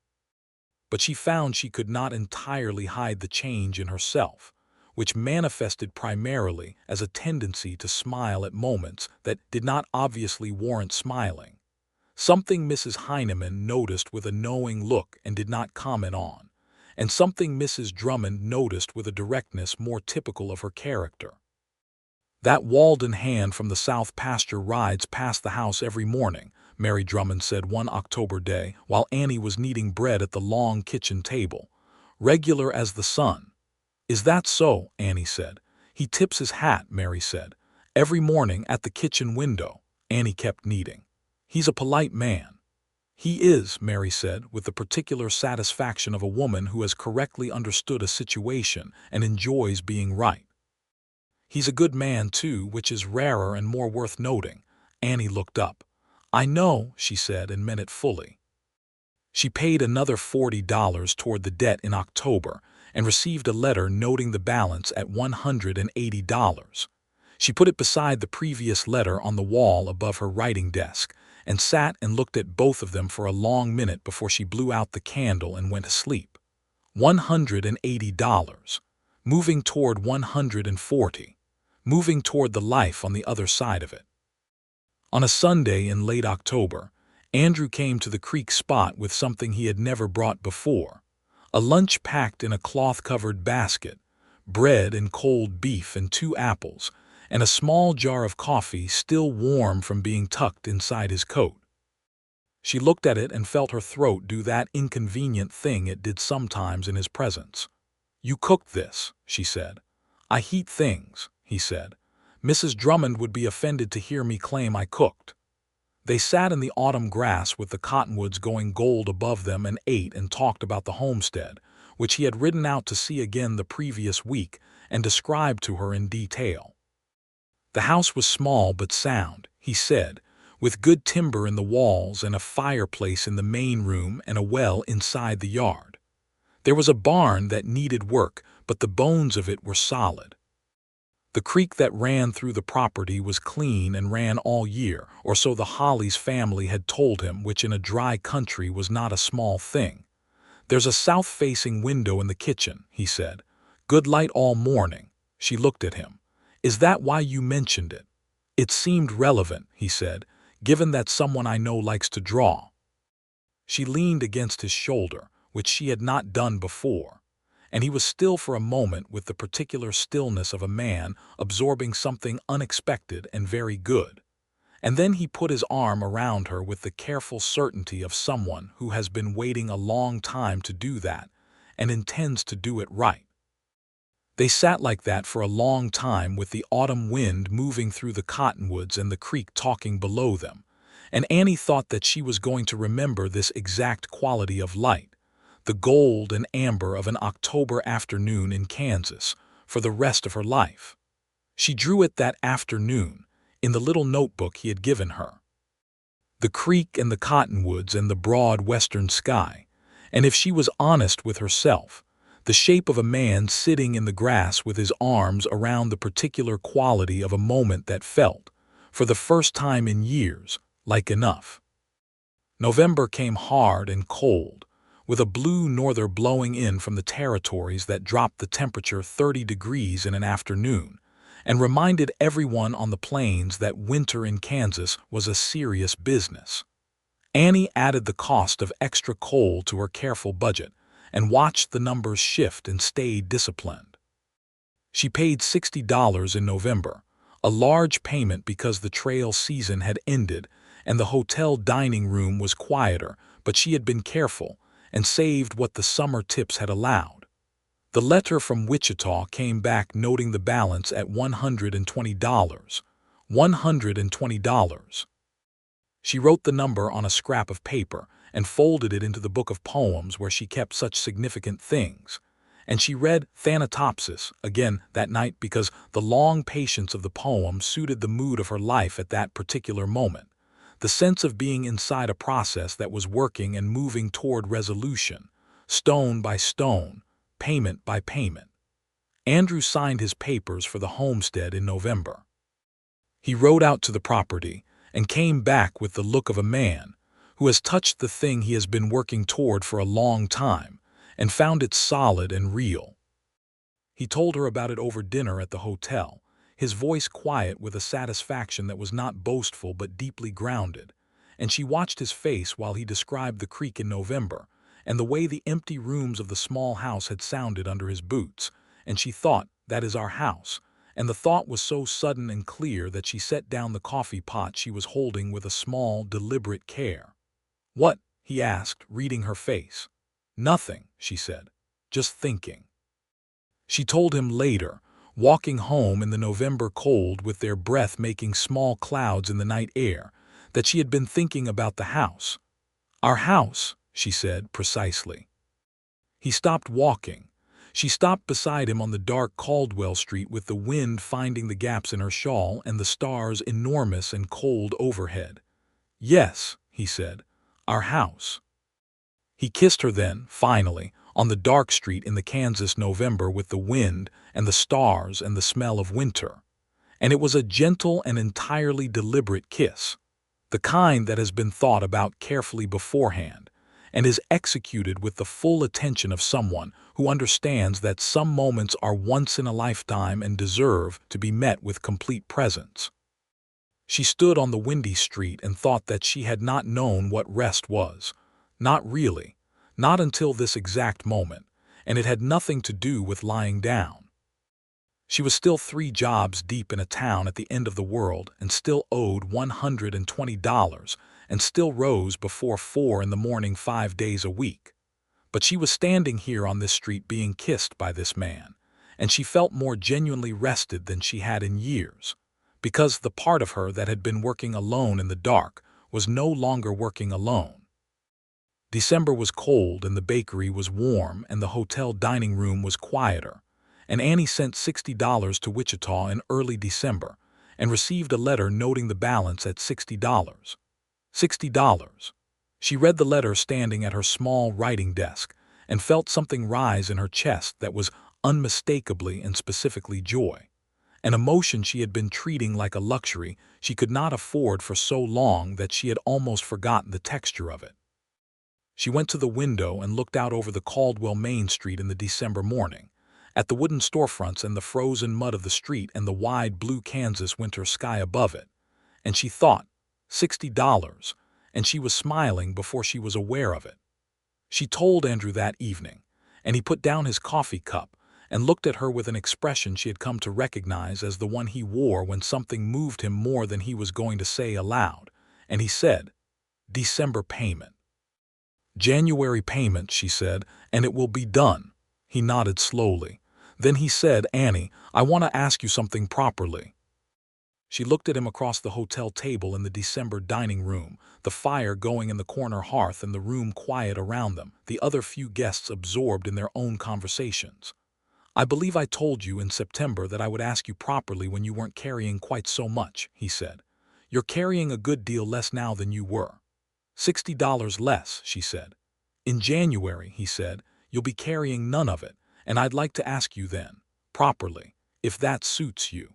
But she found she could not entirely hide the change in herself, which manifested primarily as a tendency to smile at moments that did not obviously warrant smiling, something Mrs. Heineman noticed with a knowing look and did not comment on, and something Mrs. Drummond noticed with a directness more typical of her character. "That Walden hand from the south pasture rides past the house every morning," Mary Drummond said one October day while Annie was kneading bread at the long kitchen table. "Regular as the sun." "Is that so?" Annie said. "He tips his hat," Mary said. "Every morning at the kitchen window." Annie kept kneading. "He's a polite man." "He is," Mary said, with the particular satisfaction of a woman who has correctly understood a situation and enjoys being right. "He's a good man, too, which is rarer and more worth noting." Annie looked up. "I know," she said, and meant it fully. She paid another $40 toward the debt in October and received a letter noting the balance at $180. She put it beside the previous letter on the wall above her writing desk and sat and looked at both of them for a long minute before she blew out the candle and went to sleep. $180. Moving toward 140. Moving toward the life on the other side of it. On a Sunday in late October, Andrew came to the creek spot with something he had never brought before: a lunch packed in a cloth-covered basket, bread and cold beef and 2 apples, and a small jar of coffee still warm from being tucked inside his coat. She looked at it and felt her throat do that inconvenient thing it did sometimes in his presence. "You cooked this," she said. "I heat things," he said. "Mrs. Drummond would be offended to hear me claim I cooked." They sat in the autumn grass with the cottonwoods going gold above them and ate and talked about the homestead, which he had ridden out to see again the previous week and described to her in detail. The house was small but sound, he said, with good timber in the walls and a fireplace in the main room and a well inside the yard. There was a barn that needed work, but the bones of it were solid. The creek that ran through the property was clean and ran all year, or so the Hollies family had told him, which in a dry country was not a small thing. "There's a south-facing window in the kitchen," he said. "Good light all morning." She looked at him. "Is that why you mentioned it?" "It seemed relevant," he said, "given that someone I know likes to draw." She leaned against his shoulder, which she had not done before, and he was still for a moment with the particular stillness of a man absorbing something unexpected and very good. And then he put his arm around her with the careful certainty of someone who has been waiting a long time to do that and intends to do it right. They sat like that for a long time with the autumn wind moving through the cottonwoods and the creek talking below them, and Annie thought that she was going to remember this exact quality of light, the gold and amber of an October afternoon in Kansas, for the rest of her life. She drew it that afternoon, in the little notebook he had given her. The creek and the cottonwoods and the broad western sky, and if she was honest with herself, the shape of a man sitting in the grass with his arms around the particular quality of a moment that felt, for the first time in years, like enough. November came hard and cold, with a blue norther blowing in from the territories that dropped the temperature 30 degrees in an afternoon, and reminded everyone on the plains that winter in Kansas was a serious business. Annie added the cost of extra coal to her careful budget, and watched the numbers shift and stayed disciplined. She paid $60 in November, a large payment because the trail season had ended and the hotel dining room was quieter, but she had been careful and saved what the summer tips had allowed. The letter from Wichita came back noting the balance at $120. $120. She wrote the number on a scrap of paper and folded it into the book of poems where she kept such significant things, And she read Thanatopsis again that night because the long patience of the poem suited the mood of her life at that particular moment. The sense of being inside a process that was working and moving toward resolution, stone by stone, payment by payment. Andrew signed his papers for the homestead in November. He rode out to the property and came back with the look of a man who has touched the thing he has been working toward for a long time and found it solid and real. He told her about it over dinner at the hotel, his voice quiet with a satisfaction that was not boastful but deeply grounded, and she watched his face while he described the creek in November and the way the empty rooms of the small house had sounded under his boots, and she thought, "That is our house," and the thought was so sudden and clear that she set down the coffee pot she was holding with a small, deliberate care. "What?" he asked, reading her face. "Nothing," she said. "Just thinking." She told him later, walking home in the November cold with their breath making small clouds in the night air, that she had been thinking about the house. "Our house," she said precisely. He stopped walking. She stopped beside him on the dark Caldwell street with the wind finding the gaps in her shawl and the stars enormous and cold overhead. "Yes," he said, "our house." He kissed her then, finally, on the dark street in the Kansas November with the wind and the stars and the smell of winter. And it was a gentle and entirely deliberate kiss, the kind that has been thought about carefully beforehand, and is executed with the full attention of someone who understands that some moments are once in a lifetime and deserve to be met with complete presence. She stood on the windy street and thought that she had not known what rest was. Not really, not until this exact moment, and it had nothing to do with lying down. She was still 3 jobs deep in a town at the end of the world and still owed $120 and still rose before 4 in the morning 5 days a week. But she was standing here on this street being kissed by this man, and she felt more genuinely rested than she had in years, because the part of her that had been working alone in the dark was no longer working alone. December was cold and the bakery was warm and the hotel dining room was quieter, and Annie sent $60 to Wichita in early December and received a letter noting the balance at $60. $60. She read the letter standing at her small writing desk and felt something rise in her chest that was unmistakably and specifically joy, an emotion she had been treating like a luxury she could not afford for so long that she had almost forgotten the texture of it. She went to the window and looked out over the Caldwell Main Street in the December morning, at the wooden storefronts and the frozen mud of the street and the wide blue Kansas winter sky above it, and she thought, $60, and she was smiling before she was aware of it. She told Andrew that evening, and he put down his coffee cup and looked at her with an expression she had come to recognize as the one he wore when something moved him more than he was going to say aloud, and he said, "December payment." "January payment," she said, "and it will be done." He nodded slowly. Then he said, "Annie, I want to ask you something properly." She looked at him across the hotel table in the December dining room, the fire going in the corner hearth and the room quiet around them, the other few guests absorbed in their own conversations. "I believe I told you in September that I would ask you properly when you weren't carrying quite so much," he said. "You're carrying a good deal less now than you were." $60 less, she said. "In January," he said, "you'll be carrying none of it, and I'd like to ask you then, properly, if that suits you."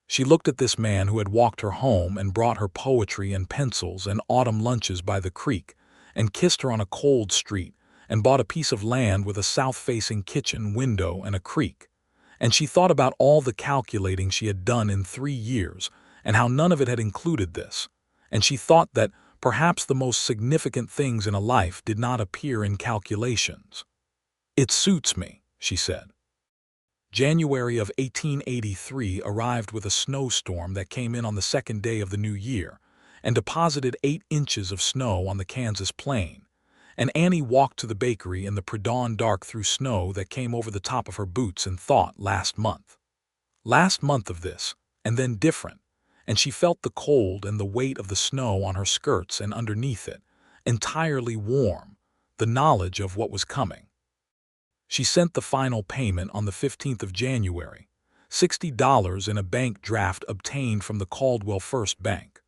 She looked at this man who had walked her home and brought her poetry and pencils and autumn lunches by the creek, and kissed her on a cold street, and bought a piece of land with a south-facing kitchen window and a creek. And she thought about all the calculating she had done in 3 years, and how none of it had included this, and she thought that perhaps the most significant things in a life did not appear in calculations. "It suits me," she said. January of 1883 arrived with a snowstorm that came in on the second day of the new year and deposited 8 inches of snow on the Kansas plain, and Annie walked to the bakery in the pre-dawn dark through snow that came over the top of her boots and thought, last month of this, and then different, and she felt the cold and the weight of the snow on her skirts and underneath it, entirely warm, the knowledge of what was coming. She sent the final payment on the 15th of January, $60 in a bank draft obtained from the Caldwell First Bank,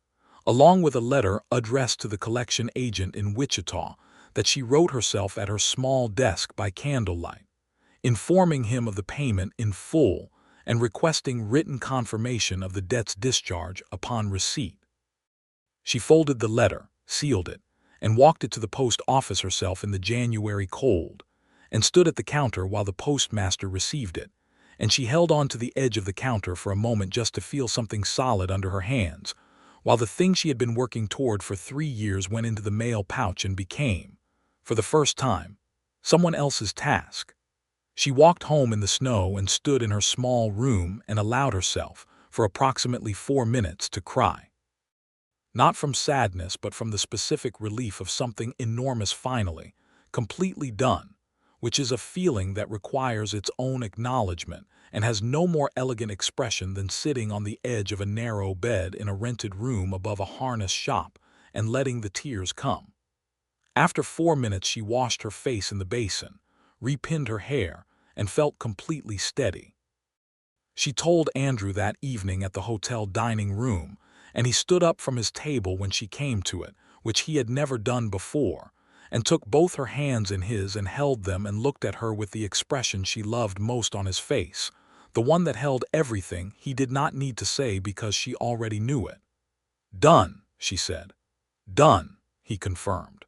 along with a letter addressed to the collection agent in Wichita that she wrote herself at her small desk by candlelight, informing him of the payment in full and requesting written confirmation of the debt's discharge upon receipt. She folded the letter, sealed it, and walked it to the post office herself in the January cold, and stood at the counter while the postmaster received it, and she held on to the edge of the counter for a moment just to feel something solid under her hands, while the thing she had been working toward for 3 years went into the mail pouch and became, for the first time, someone else's task. She walked home in the snow and stood in her small room and allowed herself, for approximately 4 minutes, to cry. Not from sadness, but from the specific relief of something enormous finally, completely done, which is a feeling that requires its own acknowledgement and has no more elegant expression than sitting on the edge of a narrow bed in a rented room above a harness shop and letting the tears come. After 4 minutes she washed her face in the basin, repinned her hair, and felt completely steady. She told Andrew that evening at the hotel dining room, and he stood up from his table when she came to it, which he had never done before, and took both her hands in his and held them and looked at her with the expression she loved most on his face, the one that held everything he did not need to say because she already knew it. "Done," she said. "Done," he confirmed.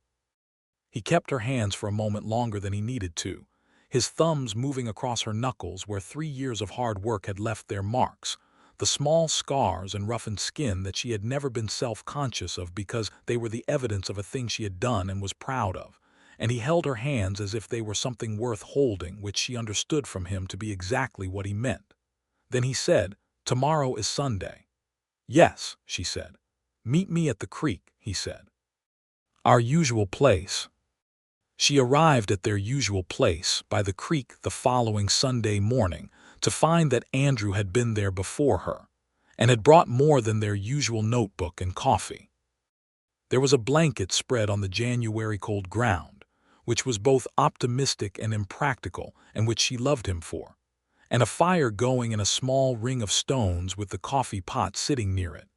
He kept her hands for a moment longer than he needed to, his thumbs moving across her knuckles where 3 years of hard work had left their marks, the small scars and roughened skin that she had never been self-conscious of because they were the evidence of a thing she had done and was proud of, and he held her hands as if they were something worth holding, which she understood from him to be exactly what he meant. Then he said, "Tomorrow is Sunday." "Yes," she said. "Meet me at the creek," he said. "Our usual place." She arrived at their usual place, by the creek, the following Sunday morning, to find that Andrew had been there before her, and had brought more than their usual notebook and coffee. There was a blanket spread on the January cold ground, which was both optimistic and impractical, and which she loved him for, and a fire going in a small ring of stones with the coffee pot sitting near it,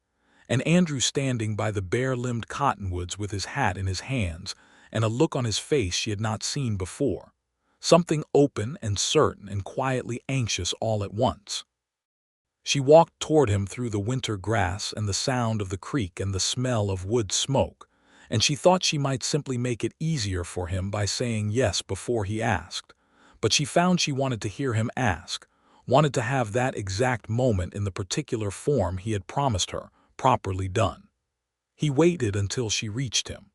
and Andrew standing by the bare-limbed cottonwoods with his hat in his hands, and a look on his face she had not seen before, something open and certain and quietly anxious all at once. She walked toward him through the winter grass and the sound of the creek and the smell of wood smoke, and she thought she might simply make it easier for him by saying yes before he asked, but she found she wanted to hear him ask, wanted to have that exact moment in the particular form he had promised her, properly done. He waited until she reached him.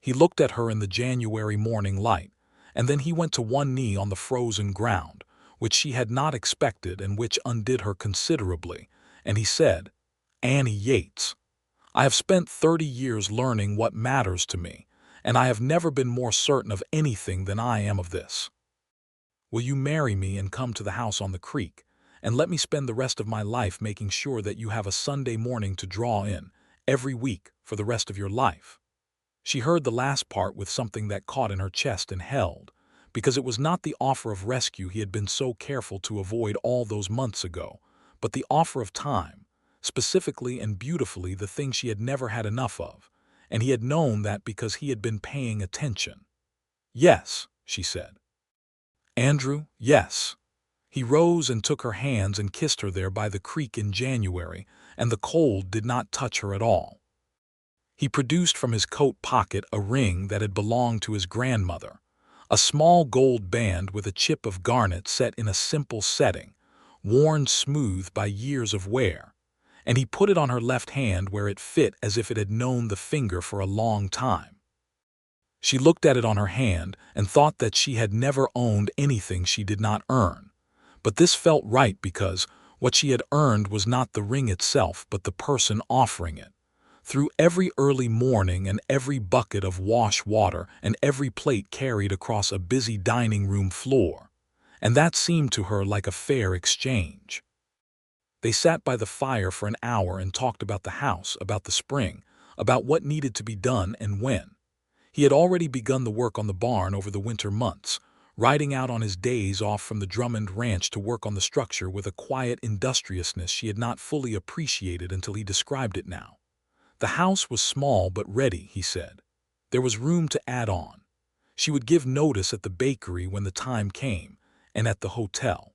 He looked at her in the January morning light, and then he went to one knee on the frozen ground, which she had not expected and which undid her considerably, and he said, "Annie Yates, I have spent 30 years learning what matters to me, and I have never been more certain of anything than I am of this. Will you marry me and come to the house on the creek, and let me spend the rest of my life making sure that you have a Sunday morning to draw in, every week, for the rest of your life?" She heard the last part with something that caught in her chest and held, because it was not the offer of rescue he had been so careful to avoid all those months ago, but the offer of time, specifically and beautifully the thing she had never had enough of, and he had known that because he had been paying attention. "Yes," she said. "Andrew, yes." He rose and took her hands and kissed her there by the creek in January, and the cold did not touch her at all. He produced from his coat pocket a ring that had belonged to his grandmother, a small gold band with a chip of garnet set in a simple setting, worn smooth by years of wear, and he put it on her left hand where it fit as if it had known the finger for a long time. She looked at it on her hand and thought that she had never owned anything she did not earn, but this felt right because what she had earned was not the ring itself but the person offering it. Through every early morning and every bucket of wash water and every plate carried across a busy dining room floor, and that seemed to her like a fair exchange. They sat by the fire for an hour and talked about the house, about the spring, about what needed to be done and when. He had already begun the work on the barn over the winter months, riding out on his days off from the Drummond Ranch to work on the structure with a quiet industriousness she had not fully appreciated until he described it now. The house was small but ready, he said. There was room to add on. She would give notice at the bakery when the time came, and at the hotel.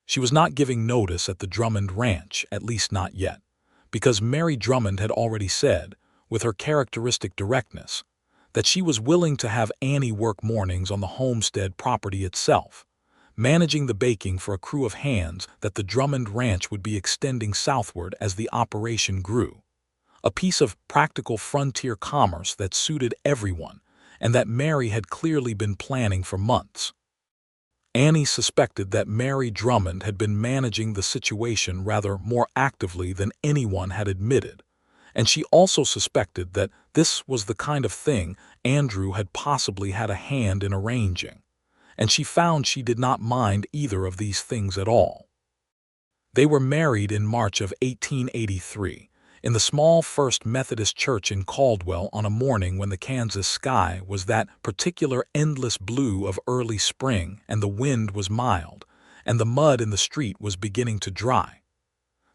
She was not giving notice at the Drummond Ranch, at least not yet, because Mary Drummond had already said, with her characteristic directness, that she was willing to have Annie work mornings on the homestead property itself, managing the baking for a crew of hands that the Drummond Ranch would be extending southward as the operation grew. A piece of practical frontier commerce that suited everyone, and that Mary had clearly been planning for months. Annie suspected that Mary Drummond had been managing the situation rather more actively than anyone had admitted, and she also suspected that this was the kind of thing Andrew had possibly had a hand in arranging, and she found she did not mind either of these things at all. They were married in March of 1883, in the small First Methodist Church in Caldwell on a morning when the Kansas sky was that particular endless blue of early spring and the wind was mild, and the mud in the street was beginning to dry.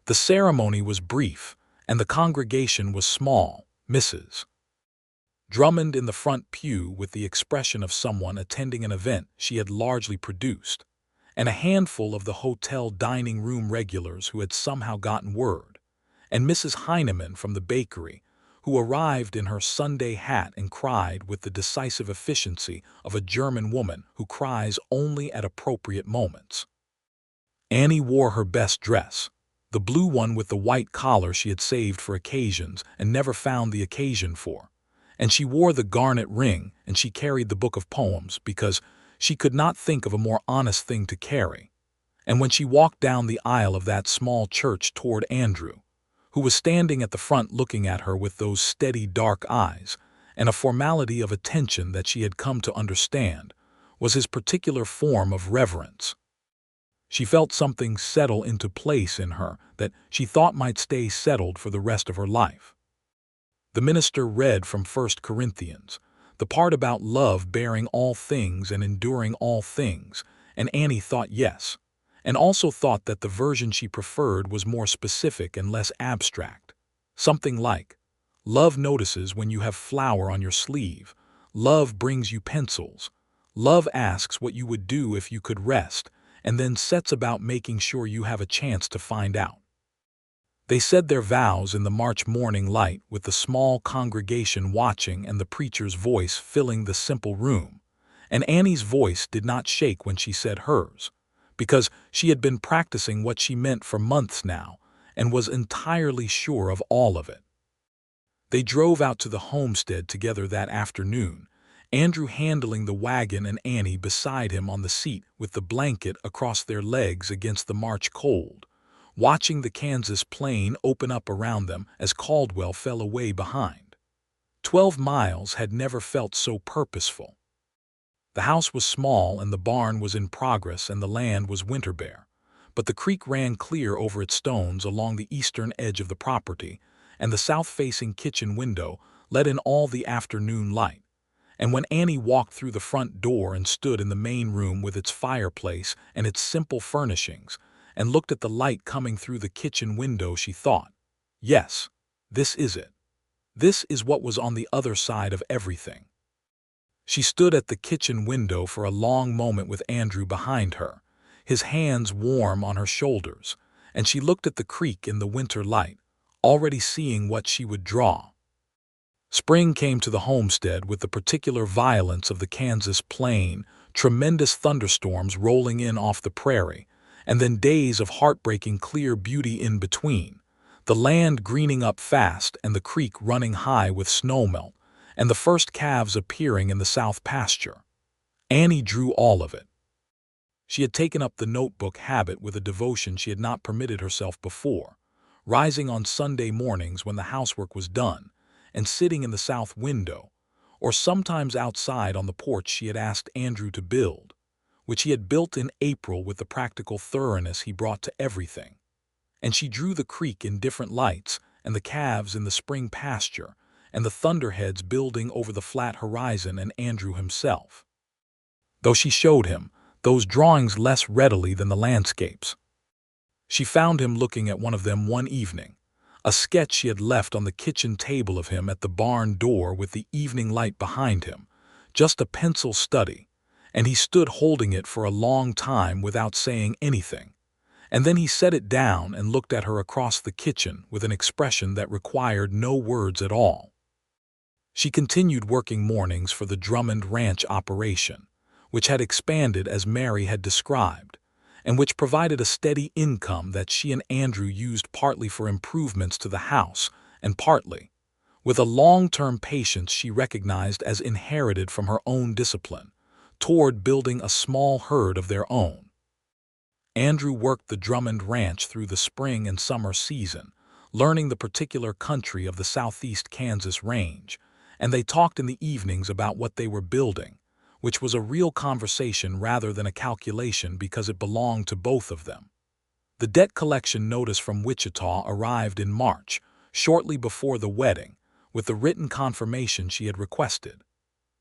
The ceremony was brief, and the congregation was small. Mrs. Drummond in the front pew with the expression of someone attending an event she had largely produced, and a handful of the hotel dining room regulars who had somehow gotten word, and Mrs. Heineman from the bakery, who arrived in her Sunday hat and cried with the decisive efficiency of a German woman who cries only at appropriate moments. Annie wore her best dress, the blue one with the white collar she had saved for occasions and never found the occasion for, and she wore the garnet ring, and she carried the book of poems because she could not think of a more honest thing to carry. And when she walked down the aisle of that small church toward Andrew, who was standing at the front looking at her with those steady dark eyes, and a formality of attention that she had come to understand was his particular form of reverence, she felt something settle into place in her that she thought might stay settled for the rest of her life. The minister read from 1 Corinthians, the part about love bearing all things and enduring all things, and Annie thought yes, and also thought that the version she preferred was more specific and less abstract. Something like, love notices when you have flour on your sleeve, love brings you pencils, love asks what you would do if you could rest, and then sets about making sure you have a chance to find out. They said their vows in the March morning light with the small congregation watching and the preacher's voice filling the simple room, and Annie's voice did not shake when she said hers, because she had been practicing what she meant for months now and was entirely sure of all of it. They drove out to the homestead together that afternoon, Andrew handling the wagon and Annie beside him on the seat with the blanket across their legs against the March cold, watching the Kansas plain open up around them as Caldwell fell away behind. 12 miles had never felt so purposeful. The house was small and the barn was in progress and the land was winter bare, but the creek ran clear over its stones along the eastern edge of the property, and the south-facing kitchen window let in all the afternoon light. And when Annie walked through the front door and stood in the main room with its fireplace and its simple furnishings, and looked at the light coming through the kitchen window, she thought, yes, this is it. This is what was on the other side of everything. She stood at the kitchen window for a long moment with Andrew behind her, his hands warm on her shoulders, and she looked at the creek in the winter light, already seeing what she would draw. Spring came to the homestead with the particular violence of the Kansas plain, tremendous thunderstorms rolling in off the prairie, and then days of heartbreaking clear beauty in between, the land greening up fast and the creek running high with snowmelt, and the first calves appearing in the south pasture. Annie drew all of it. She had taken up the notebook habit with a devotion she had not permitted herself before, rising on Sunday mornings when the housework was done, and sitting in the south window, or sometimes outside on the porch she had asked Andrew to build, which he had built in April with the practical thoroughness he brought to everything. And she drew the creek in different lights, and the calves in the spring pasture, and the thunderheads building over the flat horizon, and Andrew himself. though she showed him those drawings less readily than the landscapes. She found him looking at one of them one evening, a sketch she had left on the kitchen table of him at the barn door with the evening light behind him, just a pencil study, and he stood holding it for a long time without saying anything. And then he set it down and looked at her across the kitchen with an expression that required no words at all. She continued working mornings for the Drummond Ranch operation, which had expanded as Mary had described, and which provided a steady income that she and Andrew used partly for improvements to the house and partly, with a long-term patience she recognized as inherited from her own discipline, toward building a small herd of their own. Andrew worked the Drummond Ranch through the spring and summer season, learning the particular country of the southeast Kansas range, and they talked in the evenings about what they were building, which was a real conversation rather than a calculation because it belonged to both of them. The debt collection notice from Wichita arrived in March, shortly before the wedding, with the written confirmation she had requested.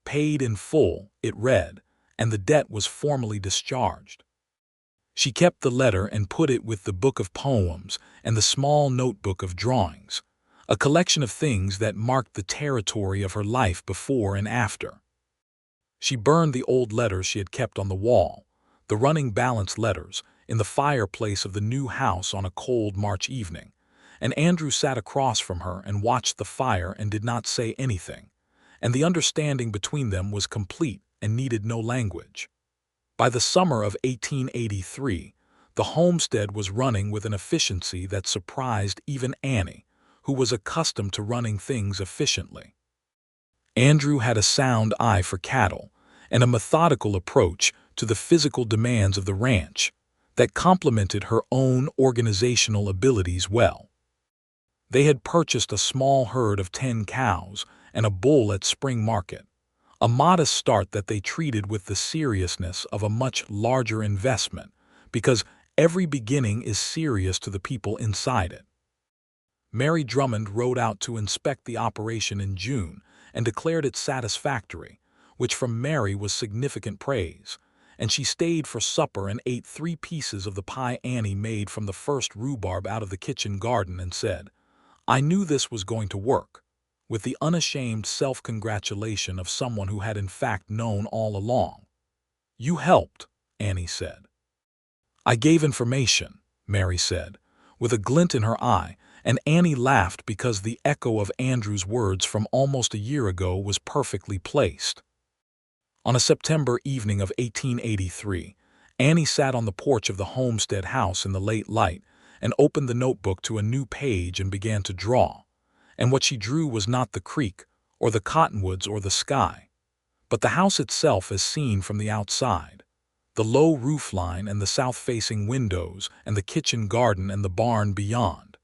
Paid in full, it read, and the debt was formally discharged. She kept the letter and put it with the book of poems and the small notebook of drawings, a collection of things that marked the territory of her life before and after. She burned the old letters she had kept on the wall, the running balance letters, in the fireplace of the new house on a cold March evening, and Andrew sat across from her and watched the fire and did not say anything, and the understanding between them was complete and needed no language. By the summer of 1883, the homestead was running with an efficiency that surprised even Annie, who was accustomed to running things efficiently. Andrew had a sound eye for cattle and a methodical approach to the physical demands of the ranch that complemented her own organizational abilities well. They had purchased a small herd of 10 cows and a bull at spring market, a modest start that they treated with the seriousness of a much larger investment because every beginning is serious to the people inside it. Mary Drummond rode out to inspect the operation in June and declared it satisfactory, which from Mary was significant praise, and she stayed for supper and ate 3 pieces of the pie Annie made from the first rhubarb out of the kitchen garden and said, "I knew this was going to work," with the unashamed self-congratulation of someone who had in fact known all along. "You helped," Annie said. "I gave information," Mary said, with a glint in her eye, and Annie laughed because the echo of Andrew's words from almost a year ago was perfectly placed. On a September evening of 1883, Annie sat on the porch of the homestead house in the late light and opened the notebook to a new page and began to draw. And what she drew was not the creek or the cottonwoods or the sky, but the house itself as seen from the outside, the low roof line and the south-facing windows and the kitchen garden and the barn beyond.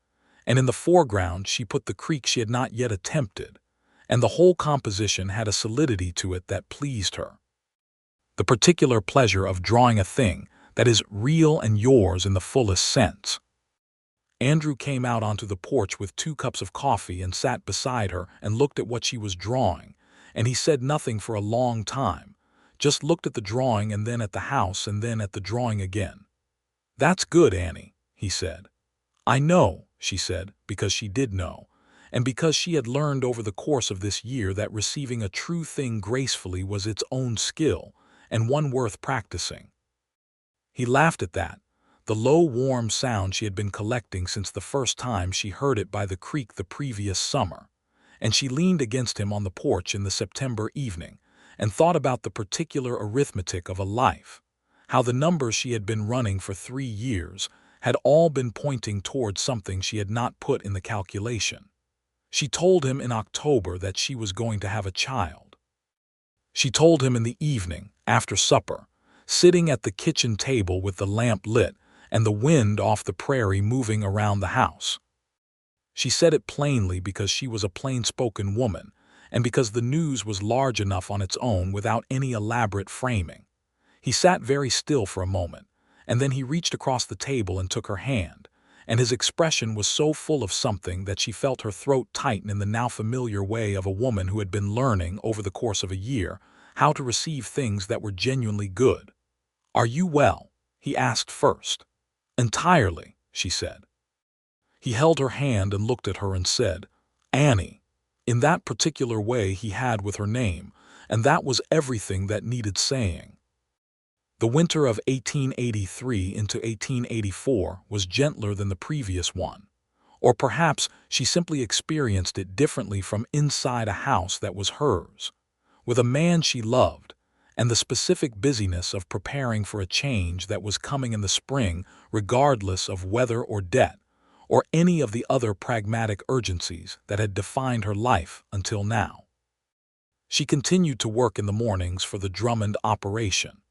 And in the foreground she put the creek she had not yet attempted, and the whole composition had a solidity to it that pleased her. The particular pleasure of drawing a thing that is real and yours in the fullest sense. Andrew came out onto the porch with 2 cups of coffee and sat beside her and looked at what she was drawing, and he said nothing for a long time, just looked at the drawing and then at the house and then at the drawing again. "That's good, Annie," he said. "I know," she said, because she did know, and because she had learned over the course of this year that receiving a true thing gracefully was its own skill, and one worth practicing. He laughed at that, the low, warm sound she had been collecting since the first time she heard it by the creek the previous summer, and she leaned against him on the porch in the September evening and thought about the particular arithmetic of a life, how the numbers she had been running for 3 years had all been pointing towards something she had not put in the calculation. She told him in October that she was going to have a child. She told him in the evening, after supper, sitting at the kitchen table with the lamp lit and the wind off the prairie moving around the house. She said it plainly because she was a plain-spoken woman and because the news was large enough on its own without any elaborate framing. He sat very still for a moment, and then he reached across the table and took her hand, and his expression was so full of something that she felt her throat tighten in the now familiar way of a woman who had been learning, over the course of a year, how to receive things that were genuinely good. "Are you well?" he asked first. "Entirely," she said. He held her hand and looked at her and said, "Annie," in that particular way he had with her name, and that was everything that needed saying. The winter of 1883 into 1884 was gentler than the previous one. Or perhaps she simply experienced it differently from inside a house that was hers, with a man she loved, and the specific busyness of preparing for a change that was coming in the spring regardless of weather or debt, or any of the other pragmatic urgencies that had defined her life until now. She continued to work in the mornings for the Drummond operation,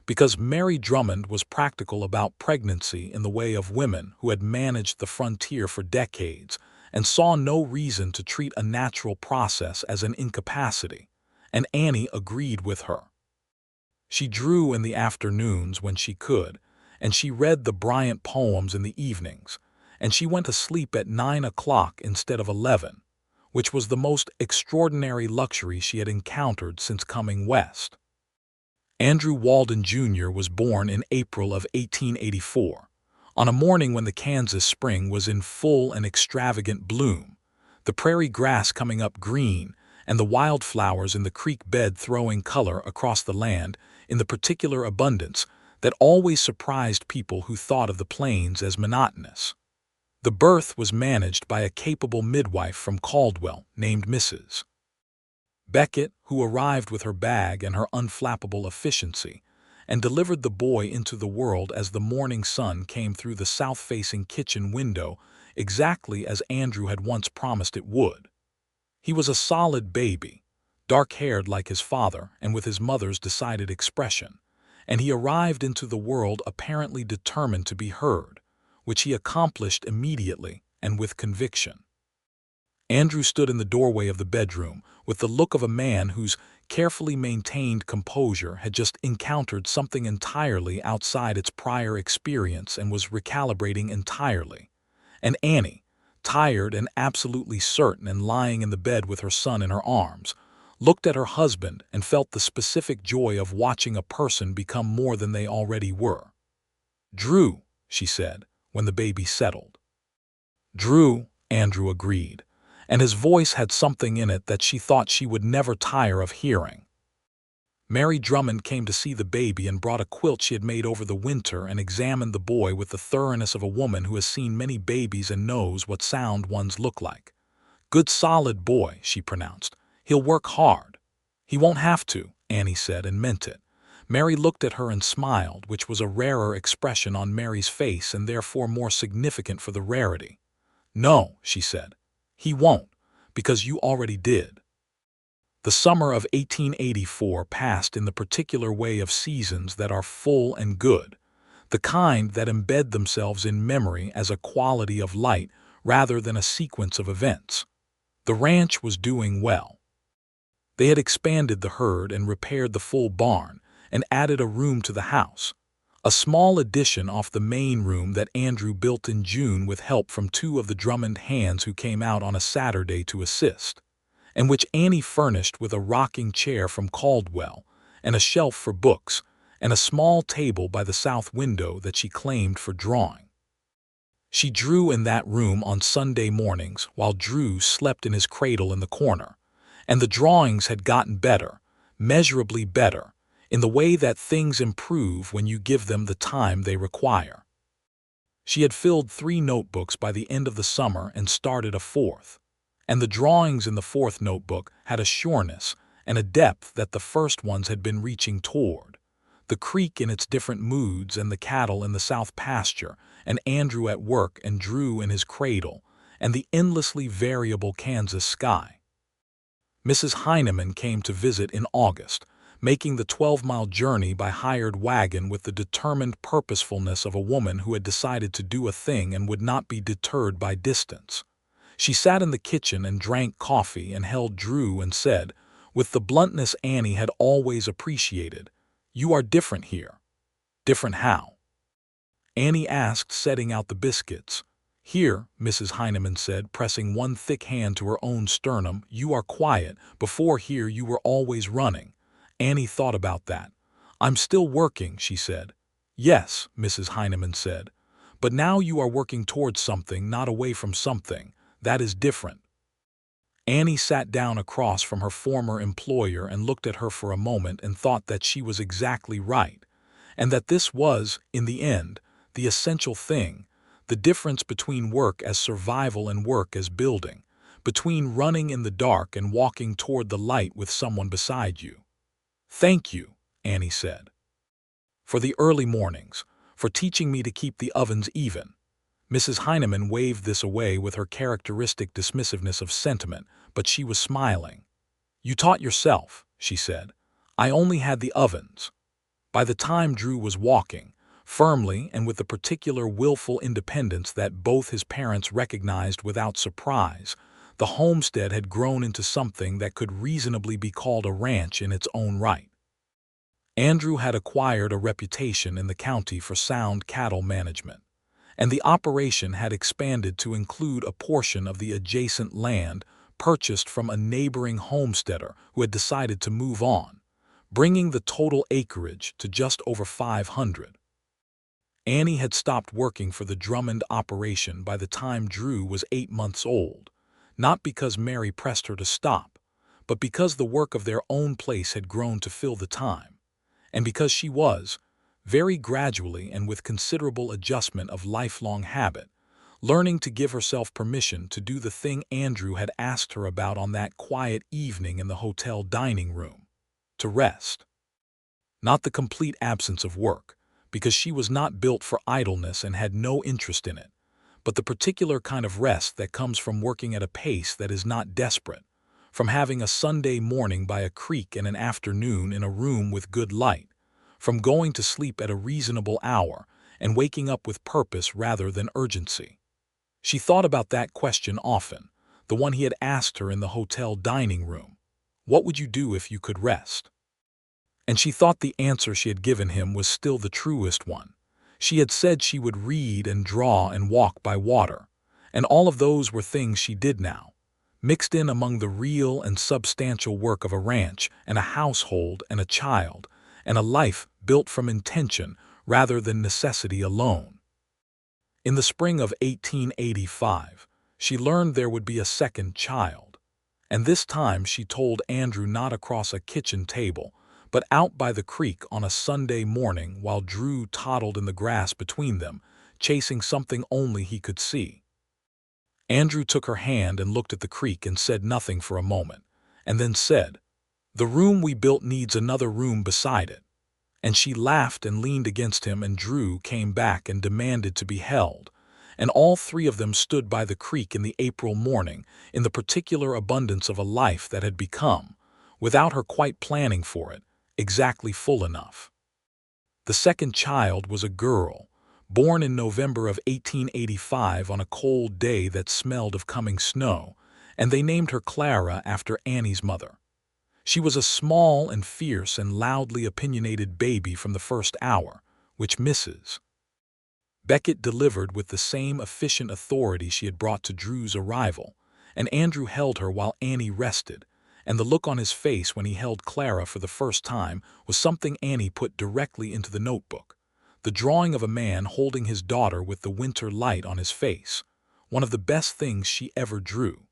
because Mary Drummond was practical about pregnancy in the way of women who had managed the frontier for decades and saw no reason to treat a natural process as an incapacity, and Annie agreed with her. She drew in the afternoons when she could, and she read the Bryant poems in the evenings, and she went to sleep at 9 o'clock instead of 11, which was the most extraordinary luxury she had encountered since coming west. Andrew Walden Jr. was born in April of 1884, on a morning when the Kansas spring was in full and extravagant bloom, the prairie grass coming up green and the wildflowers in the creek bed throwing color across the land in the particular abundance that always surprised people who thought of the plains as monotonous. The birth was managed by a capable midwife from Caldwell named Mrs. Beckett, who arrived with her bag and her unflappable efficiency, and delivered the boy into the world as the morning sun came through the south-facing kitchen window exactly as Andrew had once promised it would. He was a solid baby, dark-haired like his father and with his mother's decided expression, and he arrived into the world apparently determined to be heard, which he accomplished immediately and with conviction. Andrew stood in the doorway of the bedroom with the look of a man whose carefully maintained composure had just encountered something entirely outside its prior experience and was recalibrating entirely. And Annie, tired and absolutely certain and lying in the bed with her son in her arms, looked at her husband and felt the specific joy of watching a person become more than they already were. "Drew," she said, when the baby settled. "Drew," Andrew agreed, and his voice had something in it that she thought she would never tire of hearing. Mary Drummond came to see the baby and brought a quilt she had made over the winter and examined the boy with the thoroughness of a woman who has seen many babies and knows what sound ones look like. "Good solid boy," she pronounced. "He'll work hard." "He won't have to," Annie said, and meant it. Mary looked at her and smiled, which was a rarer expression on Mary's face and therefore more significant for the rarity. "No," she said. "He won't, because you already did." The summer of 1884 passed in the particular way of seasons that are full and good, the kind that embed themselves in memory as a quality of light rather than a sequence of events. The ranch was doing well. They had expanded the herd and repaired the full barn and added a room to the house, a small addition off the main room that Andrew built in June with help from two of the Drummond hands who came out on a Saturday to assist, and which Annie furnished with a rocking chair from Caldwell and a shelf for books and a small table by the south window that she claimed for drawing. She drew in that room on Sunday mornings while Drew slept in his cradle in the corner, and the drawings had gotten better, measurably better, in the way that things improve when you give them the time they require. She had filled 3 notebooks by the end of the summer and started a 4th, and the drawings in the 4th notebook had a sureness and a depth that the first ones had been reaching toward. The creek in its different moods and the cattle in the south pasture and Andrew at work and Drew in his cradle and the endlessly variable Kansas sky. Mrs. Heineman came to visit in August, making the 12-mile journey by hired wagon with the determined purposefulness of a woman who had decided to do a thing and would not be deterred by distance. She sat in the kitchen and drank coffee and held Drew and said, with the bluntness Annie had always appreciated, "You are different here." "Different how?" Annie asked, setting out the biscuits. "Here," Mrs. Heineman said, pressing one thick hand to her own sternum, "you are quiet. Before here you were always running. Annie thought about that. "I'm still working," she said. "Yes," Mrs. Heineman said. "But now you are working towards something, not away from something. That is different." Annie sat down across from her former employer and looked at her for a moment and thought that she was exactly right, and that this was, in the end, the essential thing, the difference between work as survival and work as building, between running in the dark and walking toward the light with someone beside you. "Thank you," Annie said, "for the early mornings, for teaching me to keep the ovens even." Mrs. Heineman waved this away with her characteristic dismissiveness of sentiment, but she was smiling. "You taught yourself," she said. "I only had the ovens." By the time Drew was walking, firmly and with the particular willful independence that both his parents recognized without surprise, the homestead had grown into something that could reasonably be called a ranch in its own right. Andrew had acquired a reputation in the county for sound cattle management, and the operation had expanded to include a portion of the adjacent land purchased from a neighboring homesteader who had decided to move on, bringing the total acreage to just over 500. Annie had stopped working for the Drummond operation by the time Drew was 8 months old, not because Mary pressed her to stop, but because the work of their own place had grown to fill the time, and because she was, very gradually and with considerable adjustment of lifelong habit, learning to give herself permission to do the thing Andrew had asked her about on that quiet evening in the hotel dining room, to rest. Not the complete absence of work, because she was not built for idleness and had no interest in it, but the particular kind of rest that comes from working at a pace that is not desperate, from having a Sunday morning by a creek and an afternoon in a room with good light, from going to sleep at a reasonable hour and waking up with purpose rather than urgency. She thought about that question often, the one he had asked her in the hotel dining room. What would you do if you could rest? And she thought the answer she had given him was still the truest one. She had said she would read and draw and walk by water, and all of those were things she did now, mixed in among the real and substantial work of a ranch and a household and a child, and a life built from intention rather than necessity alone. In the spring of 1885, she learned there would be a second child, and this time she told Andrew not across a kitchen table, but out by the creek on a Sunday morning while Drew toddled in the grass between them, chasing something only he could see. Andrew took her hand and looked at the creek and said nothing for a moment, and then said, "The room we built needs another room beside it." And she laughed and leaned against him, and Drew came back and demanded to be held, and all three of them stood by the creek in the April morning in the particular abundance of a life that had become, without her quite planning for it, exactly full enough. The second child was a girl, born in November of 1885 on a cold day that smelled of coming snow, and they named her Clara after Annie's mother. She was a small and fierce and loudly opinionated baby from the first hour, which Mrs. Beckett delivered with the same efficient authority she had brought to Drew's arrival, and Andrew held her while Annie rested, and the look on his face when he held Clara for the first time was something Annie put directly into the notebook, the drawing of a man holding his daughter with the winter light on his face, one of the best things she ever drew.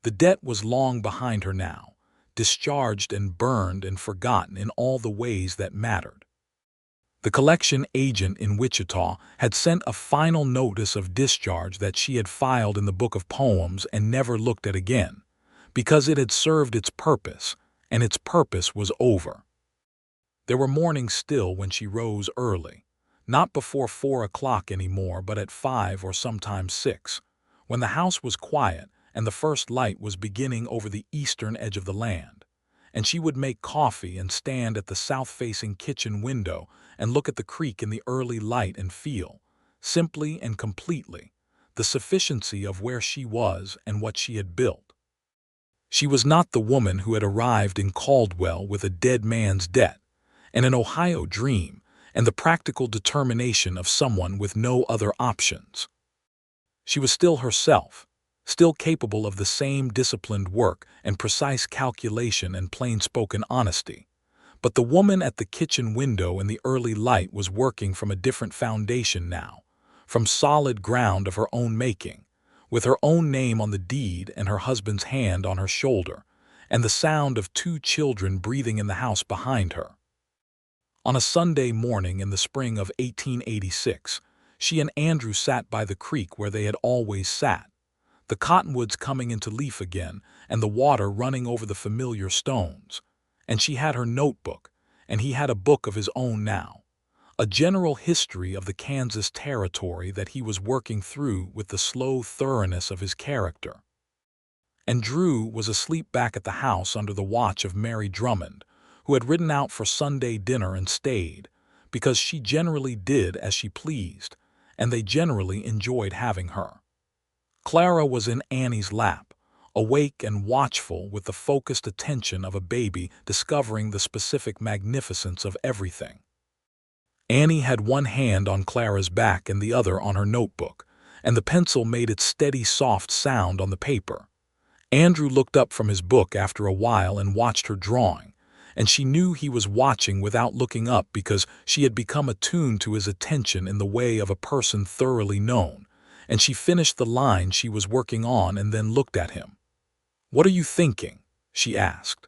The debt was long behind her now, discharged and burned and forgotten in all the ways that mattered. The collection agent in Wichita had sent a final notice of discharge that she had filed in the book of poems and never looked at again, because it had served its purpose, and its purpose was over. There were mornings still when she rose early, not before 4 o'clock anymore, but at 5 or sometimes 6, when the house was quiet and the first light was beginning over the eastern edge of the land, and she would make coffee and stand at the south-facing kitchen window and look at the creek in the early light and feel, simply and completely, the sufficiency of where she was and what she had built. She was not the woman who had arrived in Caldwell with a dead man's debt, and an Ohio dream, and the practical determination of someone with no other options. She was still herself, still capable of the same disciplined work and precise calculation and plain-spoken honesty, But the woman at the kitchen window in the early light was working from a different foundation now, from solid ground of her own making, with her own name on the deed and her husband's hand on her shoulder, and the sound of 2 children breathing in the house behind her. On a Sunday morning in the spring of 1886, she and Andrew sat by the creek where they had always sat, the cottonwoods coming into leaf again and the water running over the familiar stones. And she had her notebook, and he had a book of his own now, a general history of the Kansas territory that he was working through with the slow thoroughness of his character. And Drew was asleep back at the house under the watch of Mary Drummond, who had ridden out for Sunday dinner and stayed, because she generally did as she pleased, and they generally enjoyed having her. Clara was in Annie's lap, awake and watchful with the focused attention of a baby discovering the specific magnificence of everything. Annie had one hand on Clara's back and the other on her notebook, and the pencil made its steady, soft sound on the paper. Andrew looked up from his book after a while and watched her drawing, and she knew he was watching without looking up because she had become attuned to his attention in the way of a person thoroughly known, and she finished the line she was working on and then looked at him. "What are you thinking?" she asked.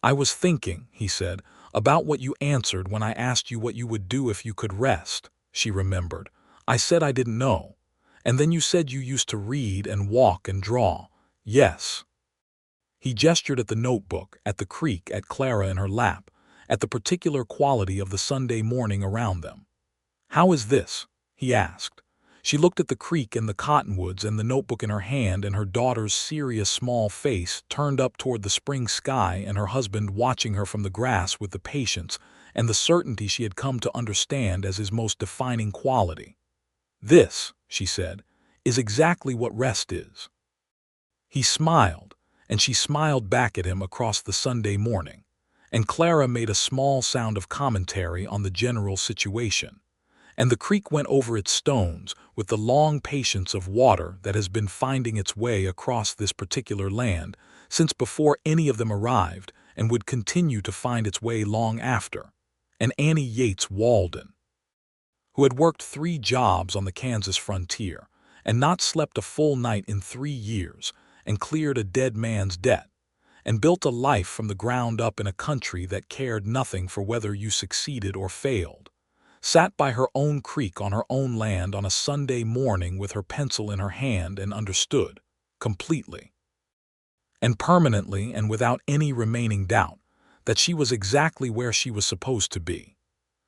"I was thinking," he said, "about what you answered when I asked you what you would do if you could rest," she remembered. "I said I didn't know. And then you said you used to read and walk and draw." "Yes." He gestured at the notebook, at the creek, at Clara in her lap, at the particular quality of the Sunday morning around them. "How is this?" he asked. She looked at the creek and the cottonwoods and the notebook in her hand and her daughter's serious small face turned up toward the spring sky and her husband watching her from the grass with the patience and the certainty she had come to understand as his most defining quality. "This," she said, "is exactly what rest is." He smiled, and she smiled back at him across the Sunday morning, and Clara made a small sound of commentary on the general situation. And the creek went over its stones with the long patience of water that has been finding its way across this particular land since before any of them arrived and would continue to find its way long after. And Annie Yates Walden, who had worked 3 jobs on the Kansas frontier and not slept a full night in 3 years and cleared a dead man's debt, and built a life from the ground up in a country that cared nothing for whether you succeeded or failed, sat by her own creek on her own land on a Sunday morning with her pencil in her hand and understood, completely and permanently and without any remaining doubt, that she was exactly where she was supposed to be.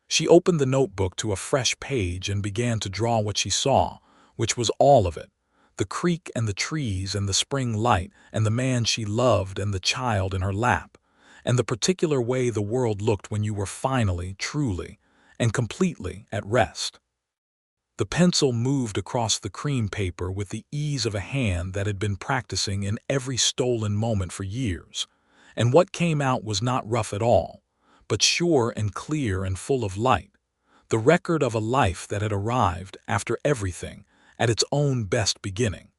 She opened the notebook to a fresh page and began to draw what she saw, which was all of it, the creek and the trees and the spring light and the man she loved and the child in her lap, and the particular way the world looked when you were finally, truly, and completely at rest. The pencil moved across the cream paper with the ease of a hand that had been practicing in every stolen moment for years, and what came out was not rough at all, but sure and clear and full of light, the record of a life that had arrived, after everything, at its own best beginning.